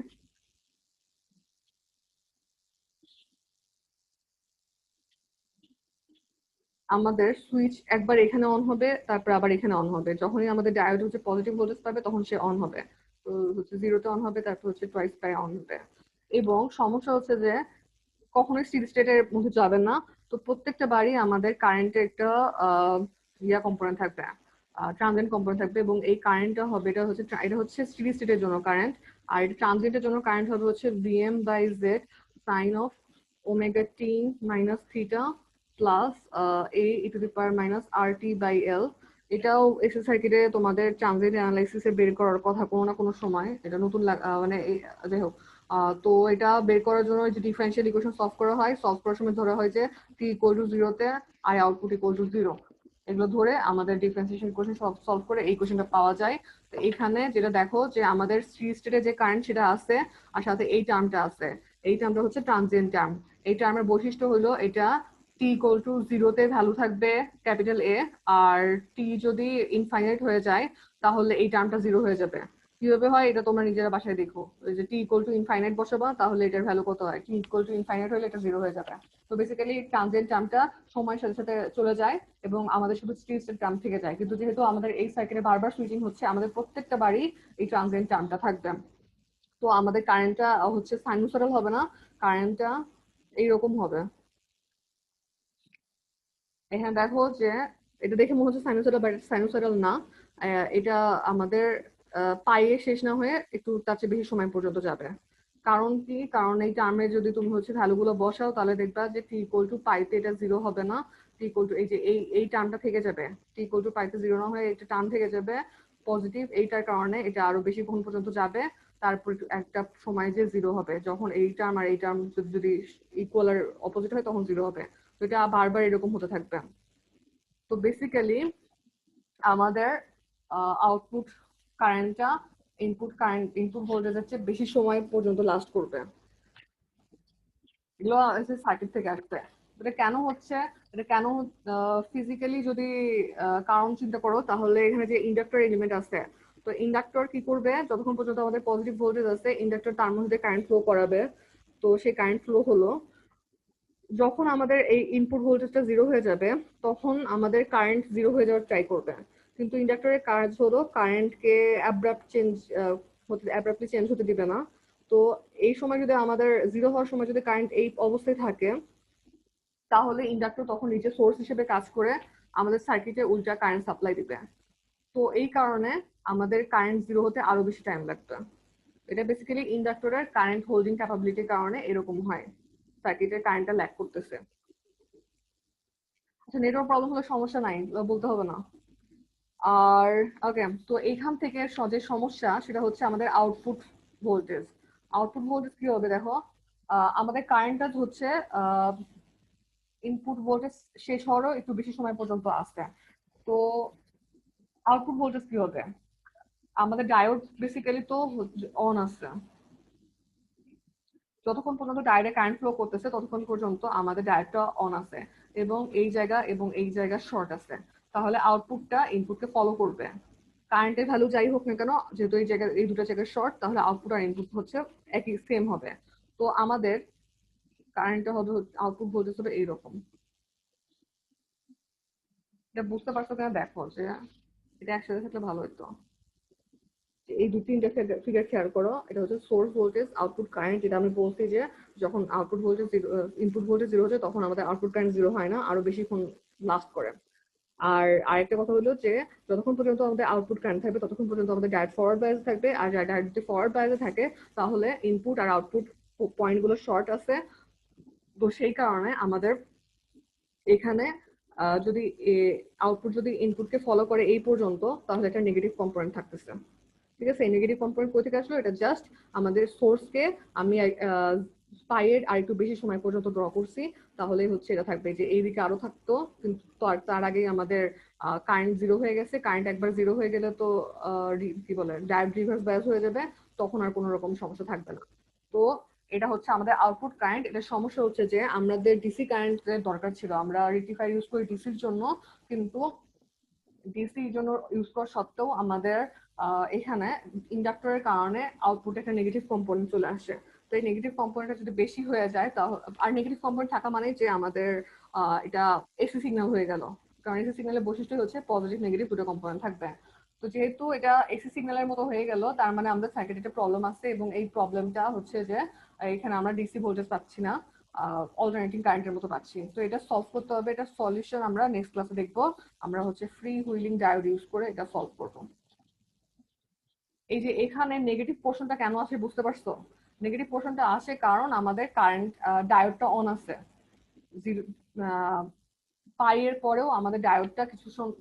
আমাদের সুইচ একবার এখানে অন হবে, তারপর আবার এখানে অন হবে। যখনই আমাদের ডায়োড হচ্ছে পজিটিভ ভোল্টেজ পাবে তখন সে অন হবে, তো হচ্ছে 0-তে অন হবে, তারপর হচ্ছে টুয়াইস পাই অন হবে। এবং সমস্যা হচ্ছে যে কখনোই স্টেডি স্টেটের মধ্যে যাবে না। তো প্রত্যেকটা বারই আমাদের কারেন্টের একটা কম্পোনেন্ট থাকবে, ট্রানজিয়েন্ট কম্পোনেন্ট থাকবে, এবং এই কারেন্টটা হবে, এটা হচ্ছে স্টেডি স্টেটের জন্য কারেন্ট, আর এটা ট্রানজিয়েন্টের জন্য কারেন্ট হবে হচ্ছে VM/Z sin of omega t minus theta plus a e to the power minus RT by L। এটাও এসএস সার্কিটে তোমাদের ট্রানজিয়েন্ট অ্যানালাইসিসে বের করার কথা কোনো না কোনো সময়, এটা নতুন মানে যাই হোক। তো এটা বের করার জন্য যে ডিফারেন্সিয়াল ইকুয়েশন সলভ করা হয়, সলভ করার সময় ধরা হয় যে টি ইকুয়াল টু 0 তে আই আউটপুট ইকুয়াল টু 0, এগুলো ধরে আমাদের ডিফারেন্সিয়েশন ইকুয়েশন সলভ করে এই কোশ্চেনটা পাওয়া যায়। তো এখানে যেটা দেখো যে আমাদের থ্রি স্টেটে যে কারেন্ট সেটা আছে আর সাথে এই টার্মটা আছে, এই টার্মটা হচ্ছে ট্রানজিয়েন্ট টার্ম। এই টার্মের বৈশিষ্ট্য হলো এটা টি ইকুয়াল টু 0 তে ভ্যালু থাকবে ক্যাপিটাল এ, আর টি যদি ইনফাইনাইট হয়ে যায় তাহলে এই টার্মটা 0 হয়ে যাবে। কিভাবে হয় এটা তোমরা নিজেরা বাসায় দেখো, ওই যে টি ইকুয়াল টু ইনফাইনাইট বসাবা তাহলে এটার ভ্যালু কত হয়, টি ইকুয়াল টু ইনফাইনাইট হলে এটা 0 হয়ে যাবে। তো বেসিক্যালি ট্রানজিয়েন্ট টার্মটা সময়ের সাথে সাথে চলে যায় এবং আমাদের শুধু স্টেডি স্টেট টার্ম থেকে যায়, কিন্তু যেহেতু আমাদের এই সার্কিটে বারবার সুইচিং হচ্ছে আমাদের প্রত্যেকটা বারই এই ট্রানজিয়েন্ট টার্মটা থাকবে। তো আমাদের কারেন্টটা হচ্ছে সাইনুসয়েডাল হবে না, কারেন্টটা এইরকম হবে। এখানে দেখো যে এটা দেখে মনে হচ্ছে সাইনুসয়েডাল, বাট সাইনুসয়েডাল না। এটা আমাদের পাইয়ে শেষ না হয়ে একটু তার চেয়ে বেশি সময় পর্যন্ত যাবে। কারণ কি, কারণ এই টার্মে যদি তুমি হচ্ছে ভ্যালুগুলো বসাও তাহলে দেখবা যে টি ইকুয়াল টু পাইতে এটা 0 হবে না, টি ইকুয়াল টু এই যে এই টার্মটা থেকে যাবে, টি ইকুয়াল টু পাইতে 0 না হয়ে একটা টার্ম থেকে যাবে পজিটিভ, এইটার কারণে এটা আরো বেশি ক্ষণ পর্যন্ত যাবে। তারপর একটা সময় যে 0 হবে, যখন এই টার্ম আর এই টার্ম যদি ইকুয়াল আর অপোজিট হয় তখন 0 হবে। তো এটা বারবার এরকম হতে থাকবে। তো বেসিক্যালি আমাদের আউটপুট কারেন্টটা ইনপুট ভোল্টেজের চেয়ে বেশি সময় পর্যন্ত লাস্ট করবে। এগুলো সার্কিট থেকে আসবে। এটা কেন হচ্ছে, এটা কেন ফিজিক্যালি যদি কারণ চিন্তা করো তাহলে এখানে যে ইন্ডাক্টর এলিমেন্ট আছে, তো ইন্ডাক্টর কি করবে, যতক্ষণ পর্যন্ত আমাদের পজিটিভ ভোল্টেজ আছে ইন্ডাক্টর তার মধ্যে কারেন্ট ফ্লো করাবে। তো সেই কারেন্ট ফ্লো হলো, যখন আমাদের এই ইনপুট ভোল্টেজটা 0 হয়ে যাবে তখন আমাদের কারেন্ট 0 হয়ে যাওয়ার ট্রাই করবে। কিন্তু ইন্ডাক্টরের কাজ হলো কারেন্টকে অ্যাব্রাপ্টলি চেঞ্জ হতে দিবে না। তো এই সময় যদি আমাদের 0 হওয়ার সময় যদি কারেন্ট এই অবস্থায় থাকে তাহলে ইন্ডাক্টর তখন নিজে সোর্স হিসেবে কাজ করে আমাদের সার্কিটে উল্টা কারেন্ট সাপ্লাই দিবে। তো এই কারণে আমাদের কারেন্ট 0 হতে আরো বেশি টাইম লাগবে। এটা বেসিক্যালি ইন্ডাক্টরের কারেন্ট হোল্ডিং ক্যাপাবিলিটির কারণে এরকম হয়, সার্কিটের কারেন্টটা ল্যাগ করতেছে। আচ্ছা, নেটওয়ার্ক প্রবলেম হলে সমস্যা নাই, বলতে হবে না। আর ওকে, তো এইখান থেকে যে সমস্যা সেটা হচ্ছে আমাদের আউটপুট ভোল্টেজ। আউটপুট ভোল্টেজ কি হবে দেখো, আমাদের কারেন্টটা হচ্ছে ইনপুট ভোল্টেজ শেষ হওয়ারও একটু বেশি সময় পর্যন্ত আসছে। তো আউটপুট ভোল্টেজ কি হবে, আমাদের ডায়োড বেসিক্যালি তো অন আছে, যতক্ষণ পর্যন্ত ডায়োডে কারেন্ট ফ্লো করতেছে ততক্ষণ পর্যন্ত আমাদের ডায়োডটা অন আছে এবং এই জায়গা শর্ট আছে। তাহলে আউটপুটটা ইনপুটকে ফলো করবে, কারেন্টের ভ্যালু যাই হোক না কেন, যেহেতু এই দুটো জায়গায় শর্ট তাহলে আউটপুট আর ইনপুট হচ্ছে একই সেম হবে। তো আমাদের কারেন্টটা হবে, আউটপুট ভোল্টেজ হবে এইরকম। এটা বুঝতে পারছো কিনা দেখো, যে এটা একসাথে থাকলে ভালো হতো। এই দু তিনটা ফিগার খেয়াল করো, এটা হচ্ছে সোর্স ভোল্টেজ, আউটপুট কারেন্ট, যেটা আমি বলছি যে যখন আউটপুট ভোল্টেজ ইনপুট ভোল্টেজ 0 হচ্ছে তখন আমাদের আউটপুট কারেন্ট 0 হয় না, আরো বেশিক্ষণ লাস্ট করে। আর আরেকটা কথা হলো যে যতক্ষণ পর্যন্ত আমাদের আউটপুট কারেন্ট থাকবে ততক্ষণ পর্যন্ত আমাদের ডায়োড ফরওয়ার্ড বায়াসে থাকবে, আর ডায়োড যদি ফরওয়ার্ড বায়াসে থাকে তাহলে ইনপুট আর আউটপুট পয়েন্টগুলো শর্ট আছে। তো সেই কারণে আমাদের এখানে যদি আউটপুট যদি ইনপুটকে ফলো করে এই পর্যন্ত তাহলে একটা নেগেটিভ কম্পোনেন্ট থাকতেছে। ঠিক আছে, এই নেগেটিভ কম্পোনেন্ট কোথা থেকে আসলো, এটা জাস্ট আমাদের সোর্সকে আমি পাইয়ের আর একটু বেশি সময় পর্যন্ত ড্র করছি, তাহলেই হচ্ছে এটা থাকবে। যে এইদিকে আরো থাকতো কিন্তু তার আগেই আমাদের কারেন্ট 0 হয়ে গেছে, কারেন্ট একবার 0 হয়ে গেলে তো কি বলে ডায়োড রিভার্স বায়াস হয়ে যাবে, তখন আর কোনো রকম সমস্যা থাকবে না। তো এটা হচ্ছে আমাদের আউটপুট কারেন্ট। এটা সমস্যা হচ্ছে যে আমাদের ডিসি কারেন্টের দরকার ছিল, আমরা রেকটিফায়ার ইউজ করি ডিসির জন্য, কিন্তু ডিসি জন্য ইউজ করা সত্ত্বেও আমাদের এখানে ইন্ডাক্টরের কারণে আউটপুটে একটা নেগেটিভ কম্পোনেন্ট চলে আসে। তো এই নেগেটিভ কম্পোনেন্টটা যদি বেশি হয়ে যায় তাহলে, আর নেগেটিভ কম্পোনেন্ট থাকা মানে যে আমাদের এটা এসি সিগন্যাল হয়ে গেল, কারণ এসি সিগন্যালের বৈশিষ্ট্য হচ্ছে পজিটিভ নেগেটিভ দুটো কম্পোনেন্ট থাকবে। তো যেহেতু এটা এসি সিগন্যালের মতো হয়ে গেল তার মানে আমাদের সার্কিটে একটা প্রবলেম আছে, এবং এই প্রবলেমটা হচ্ছে যে এখানে আমরা ডিসি ভোল্টেজ পাচ্ছি না, অল্টারনেটিং কারেন্টের মতো পাচ্ছি। তো এটা সলভ করতে হবে, এটা সলিউশন আমরা নেক্সট ক্লাসে দেখবো। আমরা হচ্ছে ফ্রি হুইলিং ডায়োড ইউজ করে এটা সলভ করব। এই যে এখানে নেগেটিভ পোর্শনটা কেন আছে বুঝতে পারছো, নেগেটিভ পোর্শনটা আসে কারণ আমাদের কারেন্ট ডায়োডটা অন আছে। পাই এর পরেও আমাদের ডায়োডটা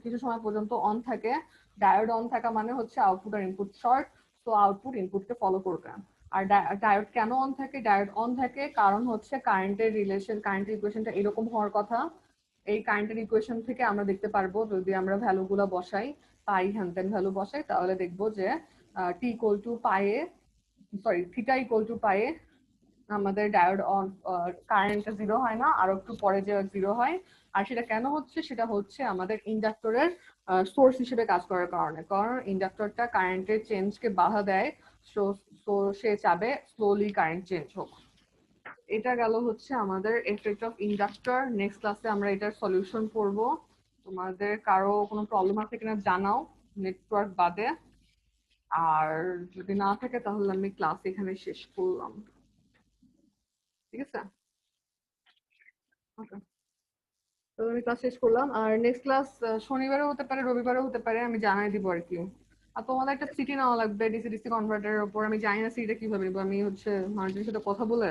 কিছু সময় পর্যন্ত অন থাকে। ডায়োড অন থাকা মানে হচ্ছে আউটপুট আর ইনপুট শর্ট, তো আউটপুট ইনপুটকে ফলো করবে। আর ডায়োড কেন অন থাকে? ডায়োড অন থাকে কারণ হচ্ছে কারেন্টের ইকুয়েশনটা এরকম হওয়ার কথা। এই কারেন্টের ইকুয়েশন থেকে আমরা দেখতে পারবো, যদি আমরা ভ্যালুগুলো বসাই, পাই হ্যান ভ্যালু বসাই, তাহলে দেখবো যে টি ইকুয়াল টু পায়ে, সরি থিটা ইকুয়াল টু পায়ে আমাদের ডায়োড অন, কারেন্ট জিরো হয় না, আর একটু পরে যে জিরো হয়। আর সেটা কেন হচ্ছে? সেটা হচ্ছে আমাদের ইন্ডাক্টরের সোর্স হিসেবে কাজ করার কারণে, কারণ ইন্ডাক্টরটা কারেন্টের চেঞ্জকে বাধা দেয়। সো সে চাবে স্লোলি কারেন্ট চেঞ্জ হোক। এটা গেল হচ্ছে আমাদের এফেক্ট অফ ইন্ডাক্টর। নেক্সট ক্লাসে আমরা এটার সলিউশন করব। তোমাদের কারো কোনো প্রবলেম আছে কিনা জানাও, নেটওয়ার্ক বাদে। আর যদি না থাকে তাহলে আমি ক্লাস এখানে শেষ করলাম। ঠিক আছে, ওকে, তো আমি ক্লাস শেষ করলাম। আর নেক্সট ক্লাস শনিবারও হতে পারে, রবিবারও হতে পারে, আমি জানাই দিব আর কি। আর তোমাদের একটা সিটি নেওয়া লাগবে, ডিসি ডিসি কনভার্টারের উপর। আমি জানি না সিটিটা কিভাবে নিবো, আমি হচ্ছে মানুষের সাথে কথা বলে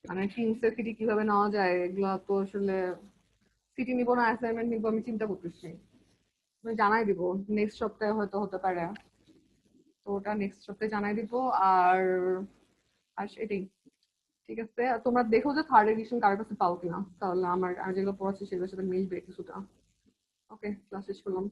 মানে টিমসের সিটি কিভাবে নেওয়া যায় এগুলা তো আসলে, সিটি নিবো না অ্যাসাইনমেন্ট নিবো আমি চিন্তা করতেছি। আমি জানাই দিব, নেক্সট সপ্তাহে হয়তো হতে পারে, তো ওটা নেক্সট সপ্তাহে জানাই দিব। আর আর এটাই। ঠিক আছে, তোমরা দেখো যে থার্ড এডিশন কারোর কাছে পাও কিনা, তাহলে আমি যেগুলো পড়াচ্ছি সেগুলোর সাথে মিলবে কিছুটা। ওকে, ক্লাস শেষ করলাম।